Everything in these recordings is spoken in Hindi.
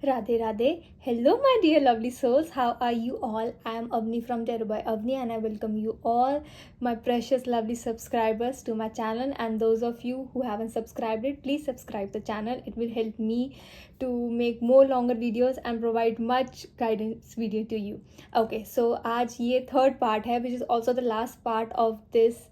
Radhe Radhe. Hello, my dear lovely souls. How are you all? I am Avni from Terror by Avni, and I welcome you all, my precious lovely subscribers, to my channel. And those of you who haven't subscribed it, please subscribe the channel. It will help me to make more longer videos and provide much guidance video to you. Okay, so आज ये third part है, which is also the last part of this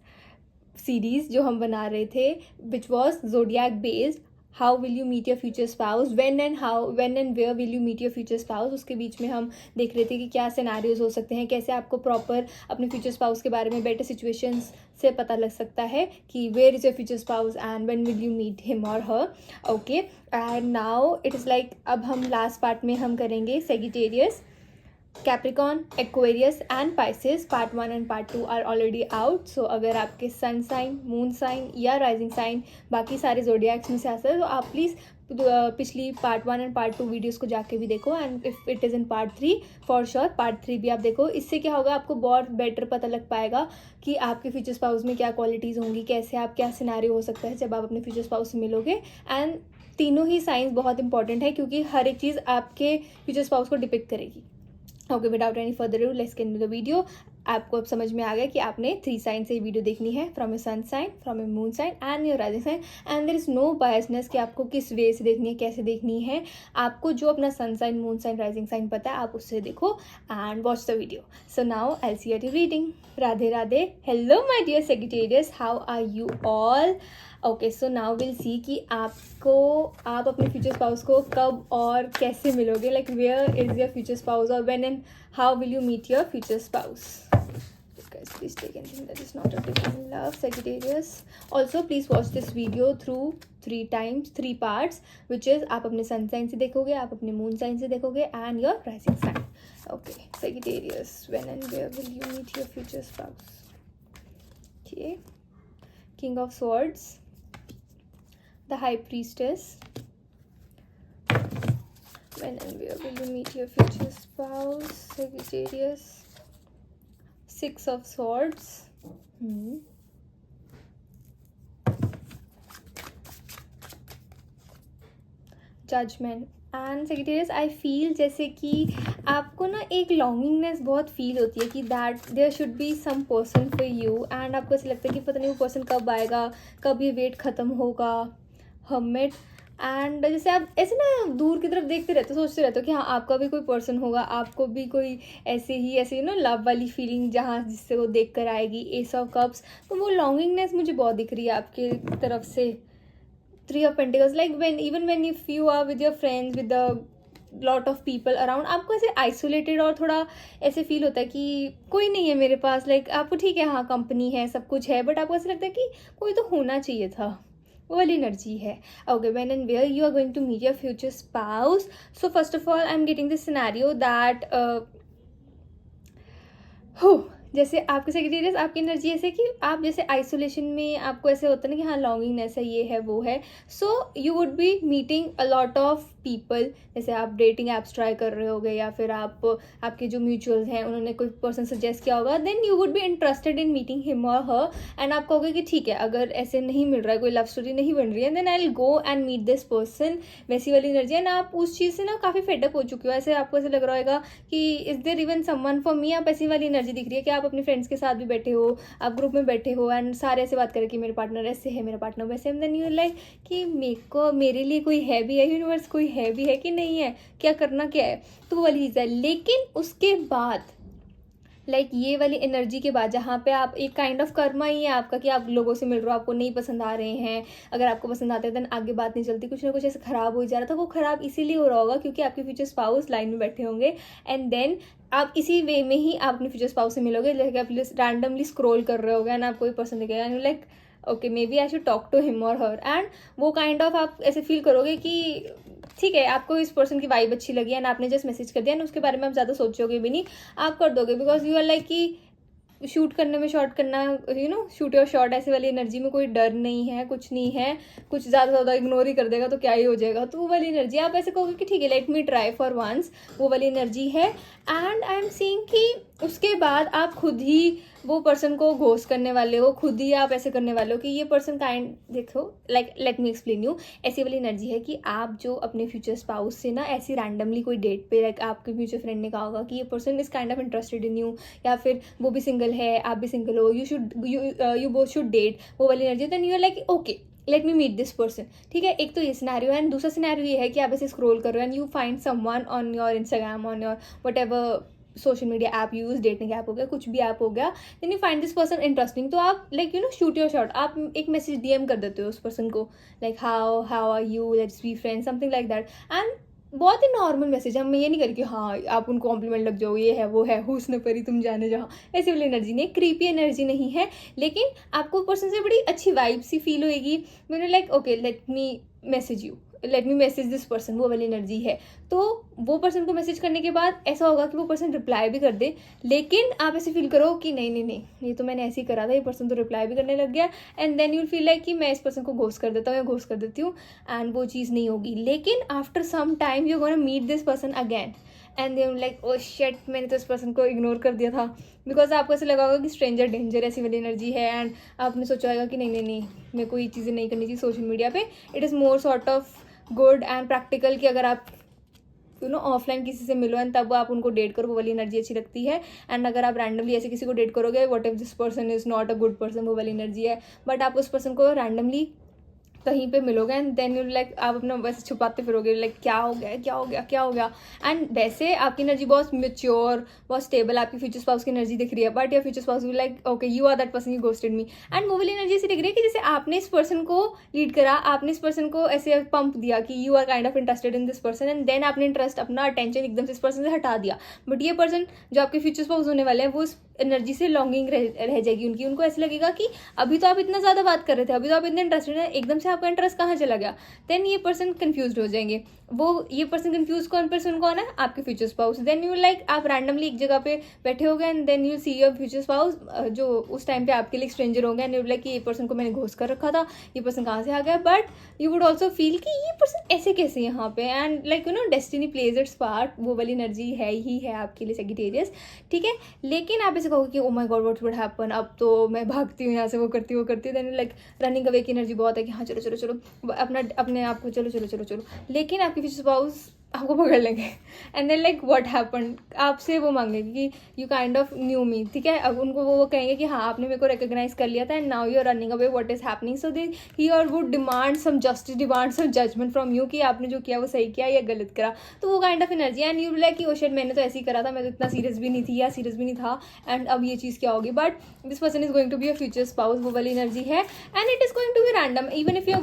series जो हम बना रहे थे, which was zodiac based. How will you meet your future spouse, when and where will you meet your future spouse. उसके बीच में हम देख रहे थे कि क्या सिनेरियोज हो सकते हैं, कैसे आपको प्रॉपर अपने फ्यूचर स्पाउस के बारे में बेटर सिचुएशंस से पता लग सकता है कि where is your future spouse and when will you meet him और her. Okay, and now it is like अब हम लास्ट पार्ट में हम करेंगे Sagittarius, Capricorn, Aquarius and Pisces. Part 1 and part 2 are already out. So अगर आपके सन साइन, मून साइन या राइजिंग साइन बाकी सारे जोडियाक्स में से आता है तो आप प्लीज़ पिछली पार्ट 1 एंड पार्ट 2 वीडियोस को जाके भी देखो. And if it is in part 3, for sure part 3 भी आप देखो. इससे क्या होगा, आपको बहुत बेटर पता लग पाएगा कि आपके फ्यूचर स्पाउस में क्या क्वालिटीज़ होंगी, कैसे आप क्या सिनेरियो हो सकता है जब आप अपने फ्यूचर स्पाउस से मिलोगे. एंड तीनों ही साइंस बहुत इंपॉर्टेंट है क्योंकि हर एक चीज़ आपके फ्यूचर स्पाउस को डिपिक्ट करेगी. Okay, without any further due let's get into the video. आपको अब समझ में आ गया कि आपने 3 साइन से वीडियो देखनी है, from a sun sign, from a moon sign and your rising sign. And there is no biasness कि आपको किस वे से देखनी है, कैसे देखनी है. आपको जो अपना sun sign, moon sign, rising sign पता है आप उससे देखो and watch the video. So now I will see at your reading. Radhe Radhe. Hello my dear Sagittarius, how are you all? Okay, so now will see कि आप अपने फ्यूचर स्पाउस को कब और कैसे मिलोगे. Like where is your future spouse और when and how will you meet your future spouse? Guys, please take anything that is not a divine love, Sagittarius. Also, please watch this video through 3 parts, which is आप अपने sun sign से देखोगे, आप अपने moon sign से देखोगे, and your rising sign. Okay, Sagittarius, when and where will you meet your future spouse? Okay, King of Swords, the High Priestess. When and where will you meet your future spouse, Sagittarius? 6 of Swords. Judgment. And Sagittarius, I feel जैसे कि आपको ना एक लॉन्गिंगनेस बहुत फील होती है कि that there should be some person for you. And आपको ऐसा लगता है कि पता नहीं वो पर्सन कब आएगा, कब ये वेट ख़त्म होगा. हर्मिट. एंड जैसे आप ऐसे ना दूर की तरफ देखते रहते हो, सोचते रहते हो कि हाँ आपका भी कोई पर्सन होगा, आपको भी कोई ऐसे लव वाली फीलिंग जहाँ जिससे वो देख कर आएगी. S of cups. तो वो लॉन्गिंगनेस मुझे बहुत दिख रही है आपके तरफ से. 3 of Pentacles, like when if you are with your friends, with the lot of people around, आपको ऐसे आइसोलेटेड और थोड़ा ऐसे फील होता है कि कोई नहीं है मेरे पास. लाइक आपको ठीक है, हाँ कंपनी है, सब कुछ है, बट आपको ऐसा लगता है कि कोई तो होना चाहिए था. वो वाली एनर्जी है. Okay, when and where you are going to meet your future spouse. So first of all I am getting this scenario that जैसे आपके सेक्रेटरीज, आपकी एनर्जी ऐसे कि आप जैसे आइसोलेशन में आपको ऐसे होता है ना कि हाँ लॉन्गिंगनेस है, ये है वो है. So you would B meeting a lot of people. जैसे आप डेटिंग ऐप्स ट्राई कर रहे होगे या फिर आपके जो म्यूचुअल्स हैं उन्होंने कोई पर्सन सजेस्ट किया होगा. Then you would be interested in meeting him और हर. एंड आप कहोगे कि ठीक है, अगर ऐसे नहीं मिल रहा है, कोई लव स्टोरी नहीं बन रही है, then I will go and meet this person. वैसी वाली एनर्जी. एंड आप उस चीज़ से ना काफ़ी फेडअप हो चुके हो. ऐसे आपको ऐसे लग रहा होगा कि is there even someone for me. आप ऐसी वाली एनर्जी दिख रही है कि आप अपने फ्रेंड्स के साथ भी बैठे हो, आप ग्रुप में बैठे हो एंड सारे ऐसे बात करें कि मेरे पार्टनर ऐसे है, मेरा पार्टनर वैसे. एंड देन यू लाइक कि मेरे लिए कोई है भी है, यूनिवर्स कोई है भी है कि नहीं है, क्या करना क्या है. तो वो वाली चीज़ है. लेकिन उसके बाद लाइक ये वाली एनर्जी के बाद जहाँ पे आप एक काइंड ऑफ कर्मा ही है आपका कि आप लोगों से मिल रहे हो, आपको नहीं पसंद आ रहे हैं. अगर आपको पसंद आते हैं देन आगे बात नहीं चलती, कुछ ना कुछ ऐसे ख़राब हो जा रहा था. वो ख़राब इसीलिए हो रहा होगा क्योंकि आपके फ्यूचर स्पाउस लाइन में बैठे होंगे. एंड देन आप इसी वे में ही आप अपने फ्यूचर स्पाउस से मिलोगे. जैसे आप रैंडमली स्क्रॉल कर रहे होगे एंड आपको कोई पर्सन दिखेगा and like okay maybe I should talk to him और हर. एंड वो काइंड ऑफ आप ऐसे फील करोगे कि ठीक है, आपको इस पर्सन की वाइब अच्छी लगी एंड आपने जस्ट मैसेज कर दिया एंड उसके बारे में आप ज़्यादा सोचोगे भी नहीं, आप कर दोगे. बिकॉज यू आर लाइक कि शूट करने में शॉट करना, शूट योर शॉट, ऐसे वाली एनर्जी में कोई डर नहीं है, कुछ नहीं है. कुछ ज़्यादा इग्नोर ही कर देगा तो क्या ही हो जाएगा. तो वो वाली एनर्जी आप ऐसे कहोगे कि ठीक है let me try for once. वो वाली एनर्जी है. एंड आई एम सीइंग कि उसके बाद आप खुद ही वो पर्सन को घोस्ट करने वाले हो, खुद ही आप ऐसे करने वाले हो कि ये पर्सन काइंड, देखो like let me explain you. ऐसी वाली एनर्जी है कि आप जो अपने फ्यूचर स्पाउस से ना ऐसी रैंडमली कोई डेट पे, लाइक आपके फ्यूचर फ्रेंड ने कहा होगा कि ये person is kind of interested in you, या फिर वो भी सिंगल है, आप भी सिंगल हो, यू बोथ शुड डेट, वो वाली energy. Then you are like okay let me meet this person, ठीक है। एक तो ये सिनेरियो है, एंड दूसरा सिनेरियो ये है कि आप ऐसे स्क्रॉल कर रहे हो and you find someone on your Instagram, on your whatever social media app use, dating app हो गया, कुछ भी ऐप हो गया, then you find this person interesting. तो आप like you know shoot your shot, आप एक मैसेज डीएम कर देते हो उस पर्सन को, like how are you, let's be friend, something like that. And बहुत ही नॉर्मल मैसेज है, हम ये नहीं करें कि हाँ आप उनको कॉम्प्लीमेंट लग जाओ, ये है वो है, हुस्न परी तुम जाने जहाँ, ऐसी वाली एनर्जी नहीं, क्रीपी एनर्जी नहीं है, लेकिन आपको पर्सन से बड़ी अच्छी वाइब सी फील होएगी। मैंने like okay let me message you, let me message this person, वो वाली एनर्जी है। तो वो पर्सन को मैसेज करने के बाद ऐसा होगा कि वो पर्सन रिप्लाई भी कर दे, लेकिन आप ऐसे फील करो कि नहीं नहीं नहीं, ये तो मैंने ऐसे ही करा था, ये पर्सन तो रिप्लाई भी करने लग गया, and then you feel like कि मैं इस पर्सन को घोस्ट कर देता हूँ या घोस्ट कर देती हूँ, एंड वो चीज़ नहीं होगी। लेकिन after some time you gonna meet this person again and they like oh shit, मैंने तो इस पर्सन को इग्नोर कर दिया था, बिकॉज आपको ऐसा लगा होगा कि स्ट्रेंजर डेंजर ऐसी वाली एनर्जी है, एंड आपने सोचा होगा कि नहीं नहीं नहीं, मेरे को ये चीज़ें नहीं करनी चाहिए सोशल मीडिया पे। It is more sort of good and practical कि अगर आप यू नो ऑफलाइन किसी से मिलो एंड तब आप उनको डेट करो, वो वाली एनर्जी अच्छी लगती है। एंड अगर आप रैंडमली ऐसे किसी को डेट करोगे, what if this person is not a good person, वो वाली एनर्जी है। बट आप उस पर्सन को रैंडमली कहीं पे मिलोगे एंड देन यू लाइक आप अपना वैसे छुपाते फिरोगे, लाइक क्या हो गया क्या हो गया क्या हो गया। एंड वैसे आपकी एनर्जी बहुत मेच्योर, बहुत स्टेबल, आपकी फ्यूचर स्पाउस की एनर्जी दिख रही है, but your future spouse will like okay you are that person, you ghosted me. And वो वाली एनर्जी ऐसी दिख रही है कि जैसे आपने इस पर्सन को लीड करा, आपने इस पर्सन को ऐसे पंप दिया कि you are kind of interested in this person, and then आपने इंटरेस्ट, अपना अटेंशन एकदम से इस पर्सन से हटा दिया। बट ये पर्सन जो आपके फ्यूचर स्पाउस होने वाले हैं, वो एनर्जी से लॉन्गिंग रह जाएगी उनकी, उनको ऐसे लगेगा कि अभी तो आप इतना ज़्यादा बात कर रहे थे, अभी तो आप इतने इंटरेस्टेड हैं, एकदम से आपका इंटरेस्ट कहाँ चला गया। देन ये पर्सन कंफ्यूज हो जाएंगे। वो ये पर्सन कंफ्यूज कौन है, आपके future spouse. Then you like आप रैंडमली एक जगह पे बैठे हो गए and then you see your future spouse, जो उस टाइम पे आपके लिए स्ट्रेंजर होंगे, एंड यू लाइक कि ये पर्सन को मैंने घोस्ट कर रखा था, ये पर्सन कहाँ से आ गया। But you would also feel कि ये पर्सन ऐसे कैसे यहाँ पे, and like you know destiny plays its part, वो वाली एनर्जी है ही है आपके लिए सैजिटेरियस, ठीक है। लेकिन आप ऐसे कहोगे कि oh my God what would happen, अब तो मैं भागती हूँ यहाँ से, वो करती हूँ देन लाइक रनिंग अवे की एनर्जी बहुत है कि हाँ चलो चलो चलो अपने आप को चलो चलो चलो चलो। लेकिन आपके फ्यूचर स्पाउस आपको पकड़ लेंगे and then like what happen, आपसे वो मांगेंगे कि you kind of knew me, ठीक है। अब उनको वो कहेंगे कि हाँ आपने मेरे को रिकॉग्नाइज कर लिया था and now you are running away, what is happening. So they he और would demand some justice, demand some judgement from you कि आपने जो किया वो सही किया या गलत करा। तो वो kind of energy, and you like कि ओ शिट मैंने तो ऐसे ही करा था, मैं तो इतना सीरियस भी नहीं थी या सीरियस भी नहीं था, एंड अब ये चीज़ क्या होगी। But this person is going to be a future spouse, वो वाली एनर्जी है, and it is going to be random. Even if you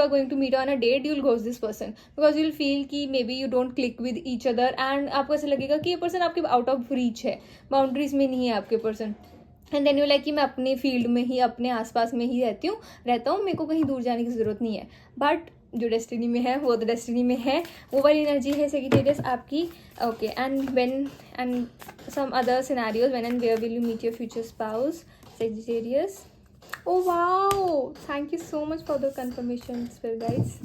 are going to meet on a date, you will ghost this person because you will feel कि maybe you don't click with each other, and आपको ऐसा लगेगा कि ये पर्सन आपके आउट ऑफ रीच है, बाउंड्रीज में नहीं है आपके person. And then you like कि मैं अपने फील्ड में ही, अपने आसपास में ही रहता हूँ, मेरे को कहीं दूर जाने की ज़रूरत नहीं है। बट जो डेस्टिनी में है वो तो डेस्टिनी में है, वो वाली एनर्जी है सैजिटेरियस आपकी, okay. And when and some other scenarios, when and where will you meet your future spouse Sagittarius. Oh wow, thank you so much for the confirmation guys.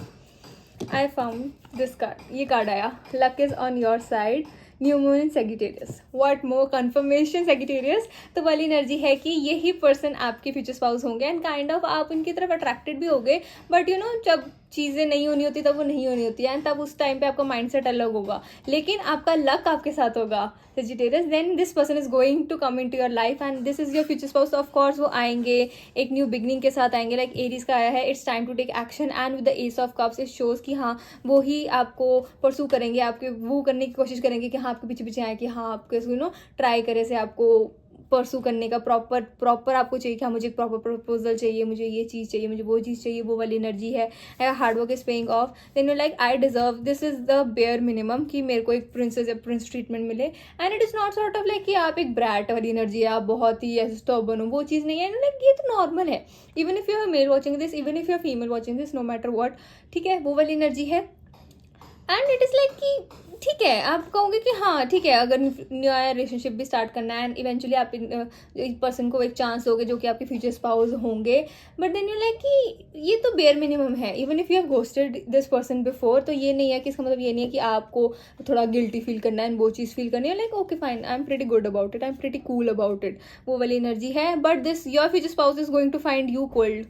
I found this card. ये कार्ड आया, luck is on your side, new moon in Sagittarius. What more confirmation Sagittarius. तो वाली एनर्जी है कि यही पर्सन आपके फ्यूचर स्पाउस होंगे एंड काइंड ऑफ आप उनकी तरफ अट्रैक्टेड भी होंगे, बट यू नो जब चीज़ें नहीं होनी होती तब वो नहीं होनी होती है, एंड तब उस टाइम पे आपका माइंडसेट अलग होगा, लेकिन आपका लक आपके साथ होगा Sagittarius. Then this person is going to come in to your life and this is your future spouse. Of course वो आएंगे एक न्यू बिगनिंग के साथ आएंगे, लाइक एरीज का आया है, it's time to take action, and with the ace of cups it shows कि हाँ वो ही आपको परसू करेंगे, आपके वो करने की कोशिश करेंगे कि हाँ आपके पीछे पीछे आए, कि हाँ आपके यू नो ट्राई करे से आपको परसू करने का प्रॉपर आपको चाहिए कि हाँ मुझे एक प्रॉपर प्रपोजल चाहिए, मुझे ये चीज़ चाहिए, मुझे वो चीज़ चाहिए, वो वाली एनर्जी है। Hard work is paying off, then you like I deserve, this is the bare minimum कि मेरे को एक प्रिंस ट्रीटमेंट मिले, and it is not sort of like कि आप एक ब्रैट वाली एनर्जी है, आप बहुत ही ऐसे स्टॉबर्न हो, वो चीज़ नहीं है। लाइक ये तो नॉर्मल है, even if you are male watching this, even if you are female watching this, no matter what, ठीक है, वो वाली एनर्जी है। एंड इट इज़ लाइक कि ठीक है, आप कहोगे कि हाँ ठीक है, अगर नया रिलेशनशिप भी स्टार्ट करना है एंड इवेंचुअली आप एक पर्सन को एक चांस दोगे जो कि आपके फ्यूचर स्पाउस होंगे, बट देन यू लाइक कि ये तो बेयर मिनिमम है। Even if you have ghosted this person before, तो ये नहीं है कि इसका मतलब ये नहीं है कि आपको थोड़ा गिल्टी फील करना है, वो चीज़ फील करनी है। Like okay fine, I am pretty good about it, I am pretty cool about it, वो वाली एनर्जी है। But this your future spouse is going to find you cold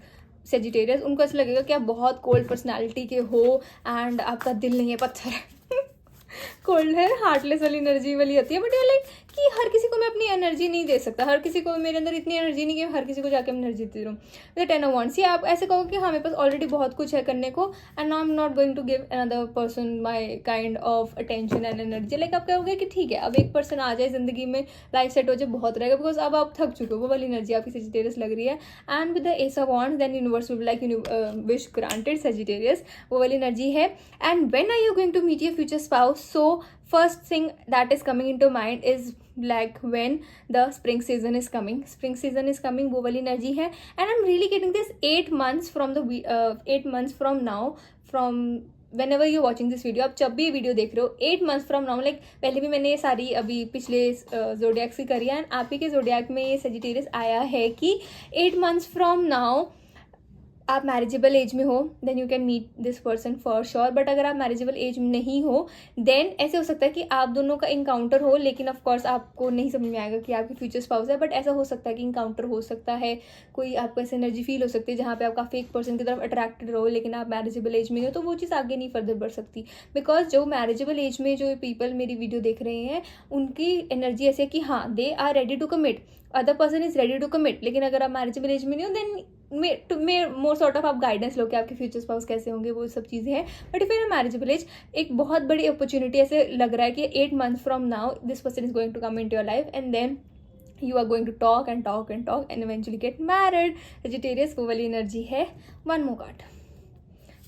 Sagittarius. उनको ऐसा लगेगा कि आप बहुत कोल्ड पर्सनैलिटी के हो एंड आपका दिल नहीं है, पत्थर है। कोल्ड है, हार्टलेस वाली एनर्जी वाली होती है। बट ये लाइक कि हर किसी को मैं अपनी एनर्जी नहीं दे सकता, हर किसी को मेरे अंदर इतनी एनर्जी नहीं कि हर किसी को जाके एनर्जी दे दूँ। द 10 ऑफ वांड्स, आप ऐसे कहो कि हाँ मेरे पास ऑलरेडी बहुत कुछ है करने को and now I am not going to give another person my kind of attention and energy. Like आप कहोगे कि ठीक है, अब एक पर्सन आ जाए जिंदगी में, लाइफ सेट हो जाए, बहुत रहेगा, बिकॉज अब आप थक चुके हो। वो वाली एनर्जी आपकी सेजिटेरियस लग रही है। And with the ace of wands then universe will like wish granted Sagittarius, वो वाली एनर्जी है। And when are you going to meet your future spouse? So first thing that is coming into mind is like when the spring season is coming. Spring season is coming, वो वाली एनर्जी है। and I'm really getting this 8 months from the 8 months from now, from whenever you're watching this video, आप जब भी वीडियो देख रहे हो, 8 months from now, like पहले भी मैंने ये सारी अभी पिछले जोडियाक से करी है एंड आप ही के जोडियाक में ये सेजिटेरियस आया है कि 8 months from now आप मैरिजेबल एज में हो, then you can meet this person for sure. But अगर आप मैरिजेबल एज में नहीं हो, देन ऐसे हो सकता है कि आप दोनों का इंकाउंटर हो, लेकिन ऑफकोर्स आपको नहीं समझ में आएगा कि आपकी फ्यूचर स्पाउस है। बट ऐसा हो सकता है कि इंकाउंटर हो सकता है, कोई आपको ऐसी एनर्जी फील हो सकती है जहाँ पे आप काफ़ी एक पर्सन की तरफ अट्रैक्टेड रहो, लेकिन आप मैरिजेबल एज में हो, तो वो चीज़ आगे नहीं फर्दर बढ़ सकती। बिकॉज जो मैरिजेबल एज में जो पीपल मेरी वीडियो देख रहे हैं, उनकी एनर्जी ऐसे है कि हाँ they are ready to commit, other person is ready to commit. लेकिन अगर आप मैरिजेबल एज में नहीं हो, then may more sort of आप गाइडेंस लो कि आपके फ्यूचर स्पाउस कैसे होंगे, वो सब चीज़ें हैं। But if you're marriageable age, एक बहुत बड़ी अपॉर्चुनिटी ऐसे लग रहा है कि 8 months from now this person is going to come in to your life and then you are going to talk and talk and talk and eventually get married. Sagittarius, वो वाली एनर्जी है। One more card,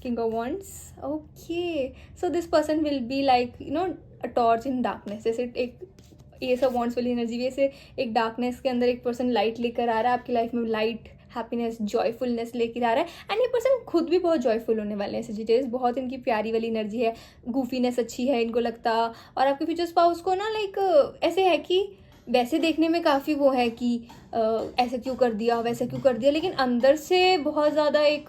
King of Wands. Okay, so this person will be like a torch in darkness. जैसे एक ये सब वॉन्ट्स वाली एनर्जी भी ऐसे एक डार्कनेस के अंदर एक पर्सन लाइट लेकर आ रहा है आपकी लाइफ में, लाइट हैप्पीनेस जॉयफुलनेस लेकर आ रहा है। एंड ये पर्सन खुद भी बहुत जॉयफुल होने वाले हैं सेजिटेरियस, बहुत इनकी प्यारी वाली एनर्जी है, गूफीनेस अच्छी है इनको लगता। और आपके फ्यूचर स्पाउस को ना लाइक ऐसे है कि वैसे देखने में काफ़ी वो है कि ऐसे क्यों कर दिया, वैसे क्यों कर दिया, लेकिन अंदर से बहुत ज़्यादा एक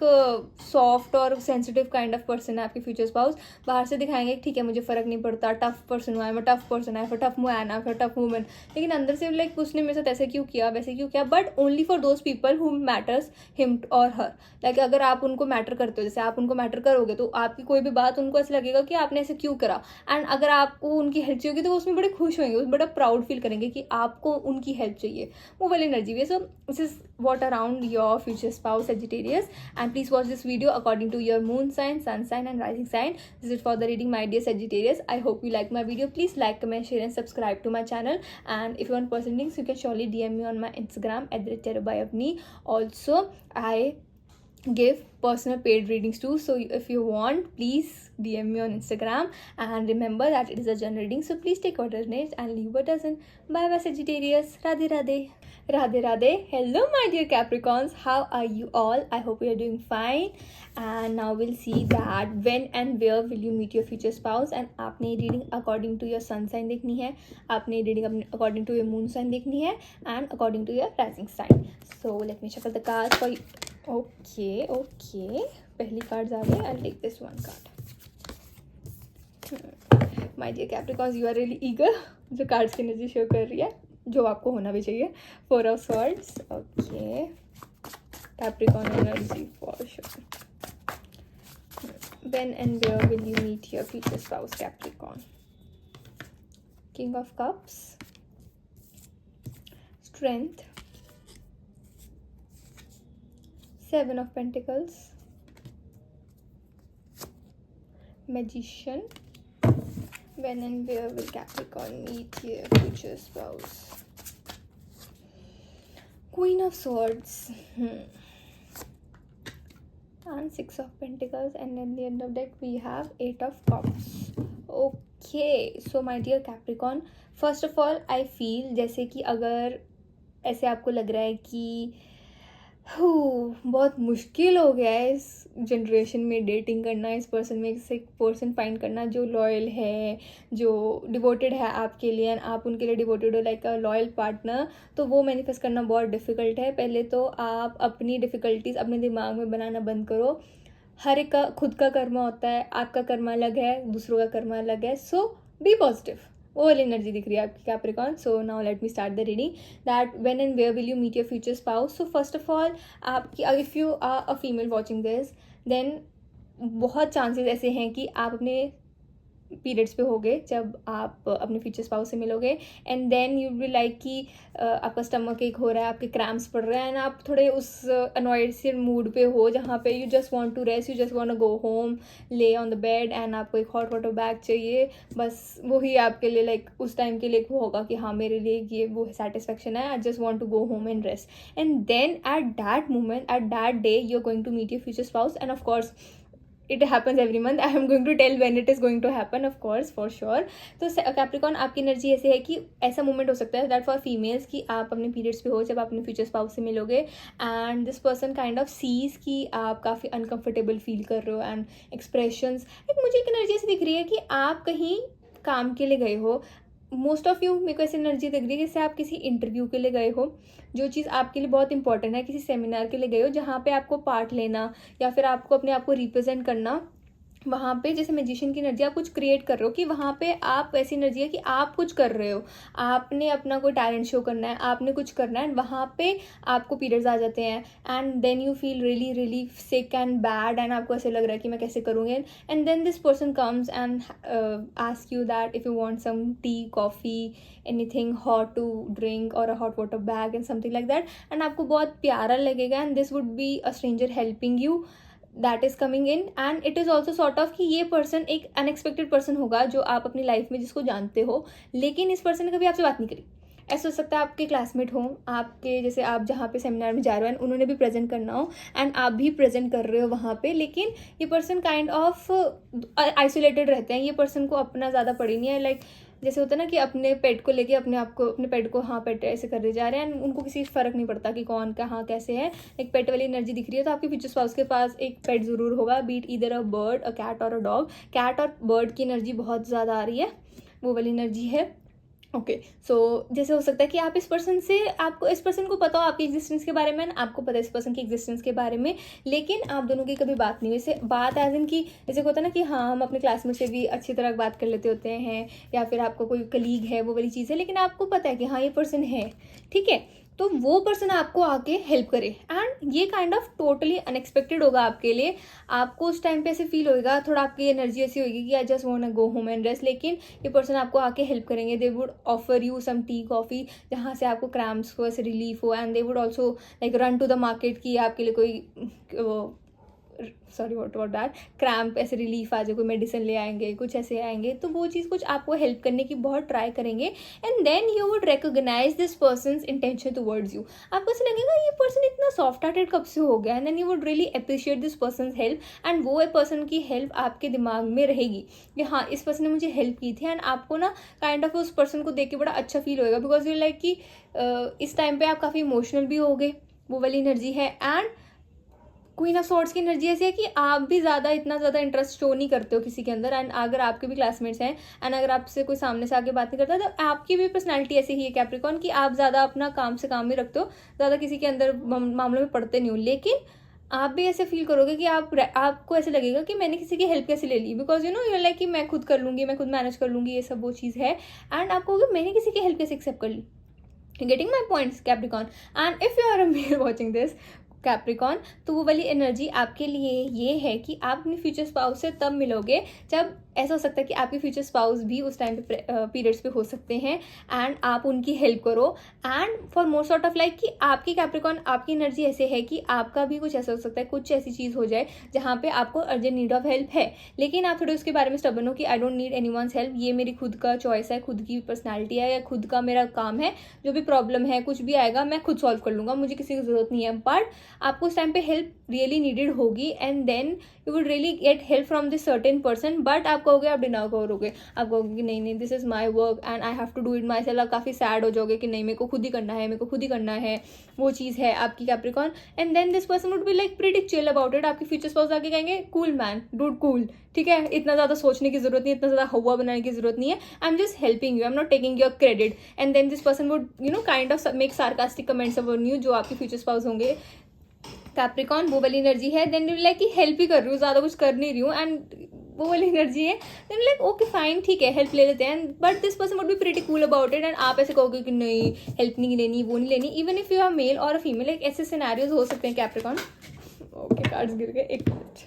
सॉफ्ट और सेंसिटिव काइंड ऑफ पर्सन है आपके फ्यूचर स्पाउस। बाहर से दिखाएंगे ठीक है मुझे फ़र्क नहीं पड़ता, टफ पर्सन हुआ है, मैं टफ पर्सन है, फिर टफ मैन है, फिर टफ वूमन, लेकिन अंदर से लाइक उसने मेरे साथ ऐसे क्यों किया, वैसे क्यों किया। But only for those people who matters him और हर। लाइक अगर आप उनको मैटर करते हो, जैसे आप उनको मैटर करोगे, तो आपकी कोई भी बात उनको ऐसा लगेगा कि आपने ऐसे क्यों करा। एंड अगर आपको उनकी हेल्प चाहिए होगी तो वो उसमें बड़े खुश होंगे, बड़ा प्राउड फील करेंगे कि आपको उनकी हेल्प चाहिए, वो वाली एनर्जी भी है। So this is what around your future spouse Sagittarius, and please watch this video according to your moon sign, sun sign and rising sign. This is for the reading, my dear Sagittarius. I hope you like my video. Please like, comment, share and subscribe to my channel. And if you want personal links, you can surely DM me on my Instagram @tarotbyavni. Also I give personal paid readings too, so if you want, please DM me on Instagram. And remember that it is a general reading, so please take what resonates and leave what doesn't. Bye bye Sagittarius. Radhe Radhe. Radhe Radhe. Hello my dear Capricorns, how are you all? I hope you are doing fine. And now we'll see that when and where will you meet your future spouse. And आपने reading according to your sun sign देखनी है, आपने reading according to your moon sign देखनी है, and according to your rising sign. So let me shuffle the cards for you. Okay, पहली कार्ड आ गई, I'll take this one card. My dear Capricorns, you are really eager. जो कार्ड्स की एनर्जी शो कर रही है, जो आपको होना भी चाहिए। 4 of Swords. Okay, Capricorn energy for sure. When and where will you meet your future spouse, Capricorn? King of Cups, Strength, 7 of Pentacles, Magician. When and where will Capricorn meet your future spouse? Queen of Swords, and 6 of Pentacles, and at the end of deck we have 8 of Cups. Okay, so my dear Capricorn, first of all I feel जैसे कि अगर ऐसे आपको लग रहा है कि बहुत मुश्किल हो गया है इस जनरेशन में डेटिंग करना, इस पर्सन में से एक पर्सन फाइंड करना जो लॉयल है, जो डिवोटेड है आपके लिए एंड आप उनके लिए डिवोटेड हो, लाइक अ लॉयल पार्टनर। तो वो मैनिफेस्ट करना बहुत डिफ़िकल्ट है। पहले तो आप अपनी डिफ़िकल्टीज अपने दिमाग में बनाना बंद करो। हर एक का खुद का कर्मा होता है, आपका कर्मा अलग है, दूसरों का कर्मा अलग है। So be positive. वो वाली एनर्जी दिख रही है आपकी Capricorn. So now let me start the reading that when and where will you meet your future spouse. So first of all, आपकी if you are a female watching this, then बहुत चांसेस ऐसे हैं कि आप अपने पीरियड्स पे होगे जब आप अपने फ्यूचर स्पाउस से मिलोगे। And then you be like कि आपका स्टमक एक हो रहा है, आपके क्रैम्प्स पड़ रहे हैं एंड आप थोड़े उस अनॉयड से मूड पे हो जहाँ पे you just want to rest, you just want to go home, lay on the bed and आपको एक हॉट वाटर बैग चाहिए। बस वही आपके लिए लाइक उस टाइम के लिए वो होगा कि हाँ मेरे लिए ये वो सेटिस्फेक्शन है, I just want to go home and rest. And then at that moment, at that day, you are going to meet your future spouse and of course it happens every month. I am going to tell when it is going to happen, of course, for sure. तो कैप्रिकॉर्न, आपकी एनर्जी ऐसे है कि ऐसा मोमेंट हो सकता है दैट फॉर फीमेल्स कि आप अपने पीरियड्स पे हो जब आप अपने फ्यूचर स्पाउस से मिलोगे and this person kind of sees कि आप काफ़ी अनकंफर्टेबल फील कर रहे हो एंड एक्सप्रेशंस, एक मुझे एक एनर्जी ऐसी दिख रही है कि आप कहीं काम के लिए गए हो। मोस्ट ऑफ यू, मेरे को ऐसी एनर्जी दिख रही है जैसे आप किसी इंटरव्यू के लिए गए हो, जो चीज़ आपके लिए बहुत इंपॉर्टेंट है, किसी सेमिनार के लिए गए हो जहाँ पे आपको पार्ट लेना या फिर आपको अपने आप को रिप्रेजेंट करना। वहाँ पे जैसे मैजिशियन की एनर्जी, आप कुछ क्रिएट कर रहे हो कि वहाँ पे आप ऐसी एनर्जी है कि आप कुछ कर रहे हो, आपने अपना कोई टैलेंट शो करना है, आपने कुछ करना है एंड वहाँ पे आपको पीरियड्स आ जाते हैं and then you feel really really sick and bad and आपको ऐसे लग रहा है कि मैं कैसे करूँगी। And then this person comes and ask you that if you want some tea, coffee, anything hot to drink और a hot water bag and something like that, and आपको बहुत प्यारा लगेगा and this would be a stranger helping you that is coming in. And it is also sort of कि ये पर्सन एक अनएक्सपेक्टेड पर्सन होगा जो आप अपनी लाइफ में जिसको जानते हो, लेकिन इस पर्सन ने कभी आपसे बात नहीं करी। ऐसा हो सकता है आपके क्लासमेट हो, आपके जैसे आप जहाँ पे सेमिनार में जा रहे हो एंड उन्होंने भी प्रेजेंट करना हो एंड आप भी प्रेजेंट कर रहे हो वहाँ पे, लेकिन ये पर्सन काइंड ऑफ आइसोलेटेड रहते हैं। ये पर्सन को अपना ज़्यादा पड़ी नहीं है, लाइक जैसे होता है ना कि अपने पेट को लेके अपने आप को, अपने पेट को हाँ पेट ऐसे कर जा रहे हैं एंड उनको किसी फ़र्क नहीं पड़ता कि कौन कहाँ कैसे है। एक पेट वाली एनर्जी दिख रही है, तो आपके फ्यूचर स्पाउस के पास एक पेट ज़रूर होगा, be it either a bird, a cat और अ डॉग। कैट और बर्ड की एनर्जी बहुत ज़्यादा आ रही है, वो वाली एनर्जी है। ओके, सो जैसे हो सकता है कि आप इस पर्सन से, आपको इस पर्सन को पता हो आपकी एग्जिस्टेंस के बारे में, आपको पता है इस पर्सन की एग्जिस्टेंस के बारे में, लेकिन आप दोनों की कभी बात नहीं हुई। जैसे बात एज इन की जैसे होता है ना कि हाँ हम अपने क्लासमेट से भी अच्छी तरह बात कर लेते होते हैं या फिर आपका कोई कलीग है, वो वाली चीज़ है, लेकिन आपको पता है कि हाँ ये पर्सन है, ठीक है, तो वो पर्सन आपको आके हेल्प करे एंड ये काइंड ऑफ टोटली अनएक्सपेक्टेड होगा आपके लिए। आपको उस टाइम पे ऐसे फील होएगा, थोड़ा आपकी एनर्जी ऐसी होगी कि I just want to go home and rest, लेकिन ये पर्सन आपको आके हेल्प करेंगे। They would offer you some tea, coffee, जहाँ से आपको क्रैम्प्स को ऐसे रिलीफ हो and they would also like run to the market कि आपके लिए कोई सॉरी व्हाट दैट क्रैम्प ऐसे रिलीफ आ जाए, कोई मेडिसिन ले आएंगे, कुछ ऐसे आएंगे, तो वो चीज़ कुछ आपको हेल्प करने की बहुत ट्राई करेंगे and then you would recognise this person's intention towards you. आपको ऐसा लगेगा ये पर्सन इतना सॉफ्ट हार्टेड कब से हो गया, and then you would really appreciate this person help एंड वो पर्सन की हेल्प आपके दिमाग में रहेगी कि हाँ इस पर्सन ने मुझे हेल्प की थी, एंड आपको ना काइंड ऑफ उस पर्सन को देख के बड़ा अच्छा फील होएगा बिकॉज यू लाइक कि इस टाइम पे आप काफ़ी इमोशनल भी हो गए, वो वाली एनर्जी है। एंड क्वीन ऑफ सॉर्ड्स की एनर्जी ऐसी है कि आप भी ज़्यादा इतना ज़्यादा इंटरेस्ट शो नहीं करते हो किसी के अंदर, एंड अगर आपके भी क्लासमेट्स हैं एंड अगर आपसे कोई सामने से आके बात नहीं करता तो आपकी भी पर्सनैलिटी ऐसी ही है कैप्रिकॉर्न कि आप ज़्यादा अपना काम से काम ही रखते हो, ज़्यादा किसी के अंदर मामलों में पड़ते नहीं हो, लेकिन आप भी ऐसे फील करोगे कि आपको ऐसे लगेगा कि मैंने किसी की हेल्प कैसे ले ली, because you know you like कि मैं खुद कर लूँगी, मैं खुद मैनेज कर लूँगी, ये सब वो चीज़ है एंड आपको मैंने किसी की हेल्प कैसे एक्सेप्ट कर ली। Getting my points Capricorn. And if you are a male watching this Capricorn, तो वो वाली एनर्जी आपके लिए ये है कि आप अपने फ्यूचर स्पाउस से तब मिलोगे जब ऐसा हो सकता है कि आपके फ्यूचर स्पाउस भी उस टाइम पे पीरियड्स पे हो सकते हैं एंड आप उनकी हेल्प करो। And for more sort of like कि आपकी कैप्रिकॉर्न, आपकी एनर्जी ऐसे है कि आपका भी कुछ ऐसा हो सकता है, कुछ ऐसी चीज़ हो जाए जहाँ पे आपको अर्जेंट नीड ऑफ हेल्प है, लेकिन आप थोड़े उसके बारे में स्टबर्न हो कि I don't need anyone's help, ये मेरी खुद का चॉइस है, खुद की पर्सनैलिटी है या खुद का मेरा काम है, जो भी प्रॉब्लम है कुछ भी आएगा मैं खुद सॉल्व कर लूँगा, मुझे किसी की ज़रूरत नहीं है। बट आपको उस टाइम पे हेल्प रियली नीडेड होगी and then you would really get help from this certain person, but आप कहोगे, आप डिनाई करोगे, आप कहोगे कि नहीं नहीं this is my work and I have to do it myself. आप काफ़ी सैड हो जाओगे कि नहीं मेरे को खुद ही करना है, मेरे को खुद ही करना है, वो चीज़ है आपकी Capricorn. And then this person would be like pretty chill about it. आपके फ्यूचर स्पाउस आके कहेंगे कूल मैन, डूड कूल, ठीक है, इतना ज़्यादा सोचने की जरूरत नहीं, इतना ज़्यादा हवा बनाने की जरूरत नहीं है, I am just helping you, I am not taking your credit. And then this person would kind of make sarcastic comments about you, जो आपके फ्यूचर स्पाउस होंगे कैप्रिकॉर्न, वो वाली एनर्जी है। देन यू लाइक कि हेल्प ही कर रही हूँ, ज़्यादा कुछ कर नहीं रही हूँ, एंड वो वाली एनर्जी है। देन लाइक ओके फाइन, ठीक है, हेल्प ले लेते हैं, but this person would be pretty cool about it. And आप ऐसे कहोगे कि नहीं हेल्प नहीं लेनी, वो नहीं लेनी, even if you are male और फीमेल, एक ऐसे सिनेरियोज हो सकते हैं कैप्रिकॉर्न। ओके कार्ड्स गिर गए, एक minute.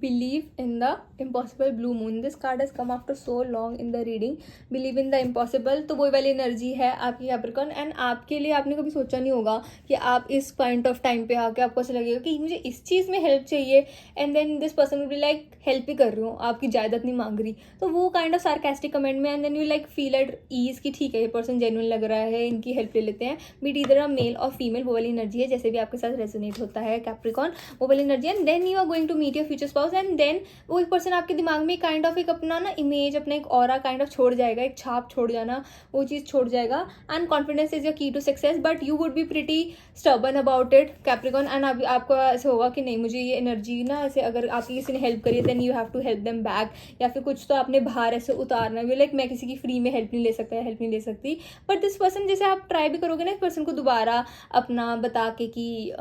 Believe in the impossible, blue moon. This card has come after so long in the reading. Believe in the impossible, तो वही वाली एनर्जी है आपकी कैप्रिकॉर्न। एंड आपके लिए आपने कभी सोचा नहीं होगा कि आप इस पॉइंट ऑफ टाइम पे आके आपको ऐसा लगेगा कि मुझे इस चीज़ में हेल्प चाहिए, and then this person will be like help ही कर रही हूँ, आपकी जायदाद नहीं मांग रही, तो वो काइंड ऑफ सार्कास्टिक कमेंट में, and then you like feel at ease कि ठीक है ये पर्सन जेन्युइन लग रहा है, इनकी हेल्प ले लेते हैं। बीट इधर अ मेल और फीमेल, वो वाली एनर्जी है, जैसे भी आपके साथ रेजोनेट होता है कैप्रिकॉर्न, वो वाली energy. And then you are going to meet your future spouse, and then वो एक पर्सन आपके दिमाग में काइंड ऑफ एक अपना ना इमेज, अपना एक ऑरा काइंड ऑफ छोड़ जाएगा, एक छाप छोड़ जाना, वो चीज़ छोड़ जाएगा। And confidence is your key to success, but you would be pretty stubborn about it Capricorn. एंड अभी आपको ऐसे होगा कि नहीं मुझे ये एनर्जी ना, ऐसे अगर आपकी किसी ने हेल्प करी then you have to help them back, या फिर कुछ तो आपने बाहर ऐसे उतारना है, लाइक मैं किसी की फ्री में हेल्प नहीं ले सकता, हेल्प नहीं ले सकती। बट दिस पर्सन, जैसे आप ट्राई भी करोगे ना इस पर्सन को दोबारा अपना बता के कि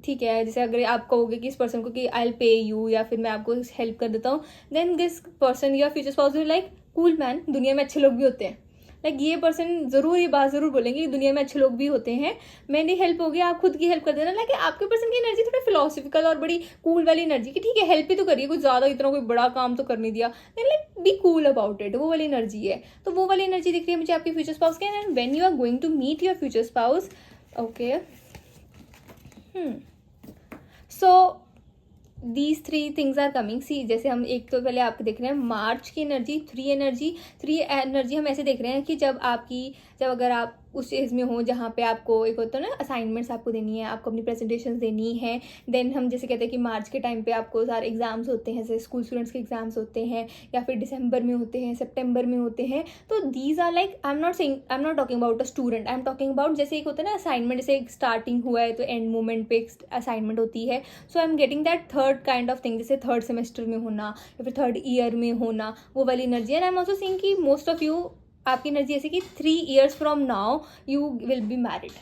ठीक है, जैसे अगर आप कहोगे कि इस पर्सन को कि आई विल पे यू, या फिर मैं आपको हेल्प कर देता हूँ, then this person your future spouse will like cool man, दुनिया में अच्छे लोग भी होते हैं। लाइक ये पर्सन जरूर ये बात जरूर बोलेंगे कि दुनिया में अच्छे लोग भी होते हैं, मेरी हेल्प हो गया, आप खुद की हेल्प कर देना। लाइक आपके पर्सन की एनर्जी थोड़ी फिलोसफिकल और बड़ी कूल वाली एनर्जी की, ठीक है हेल्प ही तो करिए, कुछ ज़्यादा इतना कोई बड़ा काम तो कर नहीं दिया, then like be cool about it, वो वाली एनर्जी है। तो वो वाली एनर्जी दिख रही है मुझे आपके फ्यूचर स्पाउस के। And when you are going to meet your future spouse, okay, so these 3 things are coming. See जैसे हम एक तो पहले आपको देख रहे हैं मार्च की एनर्जी, 3 एनर्जी हम ऐसे देख रहे हैं कि जब अगर आप उस एज में हो जहाँ पे आपको एक होता है ना असाइनमेंट्स आपको देनी है, आपको अपनी प्रेजेंटेशंस देनी है। देन हम जैसे कहते हैं कि मार्च के टाइम पे आपको सारे एग्जाम्स होते हैं, जैसे स्कूल स्टूडेंट्स के एग्जाम्स होते हैं, या फिर दिसंबर में होते हैं, सितंबर में होते हैं। तो these are like, I am not talking about a student, I am talking about जैसे एक होता है ना असाइनमेंट, जैसे एक स्टार्टिंग हुआ है तो एंड मोमेंट पे असाइनमेंट होती है। So I am getting that third kind of thing, जैसे थर्ड सेमेस्टर में होना या फिर थर्ड ईयर में होना, वो वाली energy. And I am also seeing कि मोस्ट ऑफ यू, आपकी एनर्जी ऐसे कि 3 years from now you will be married.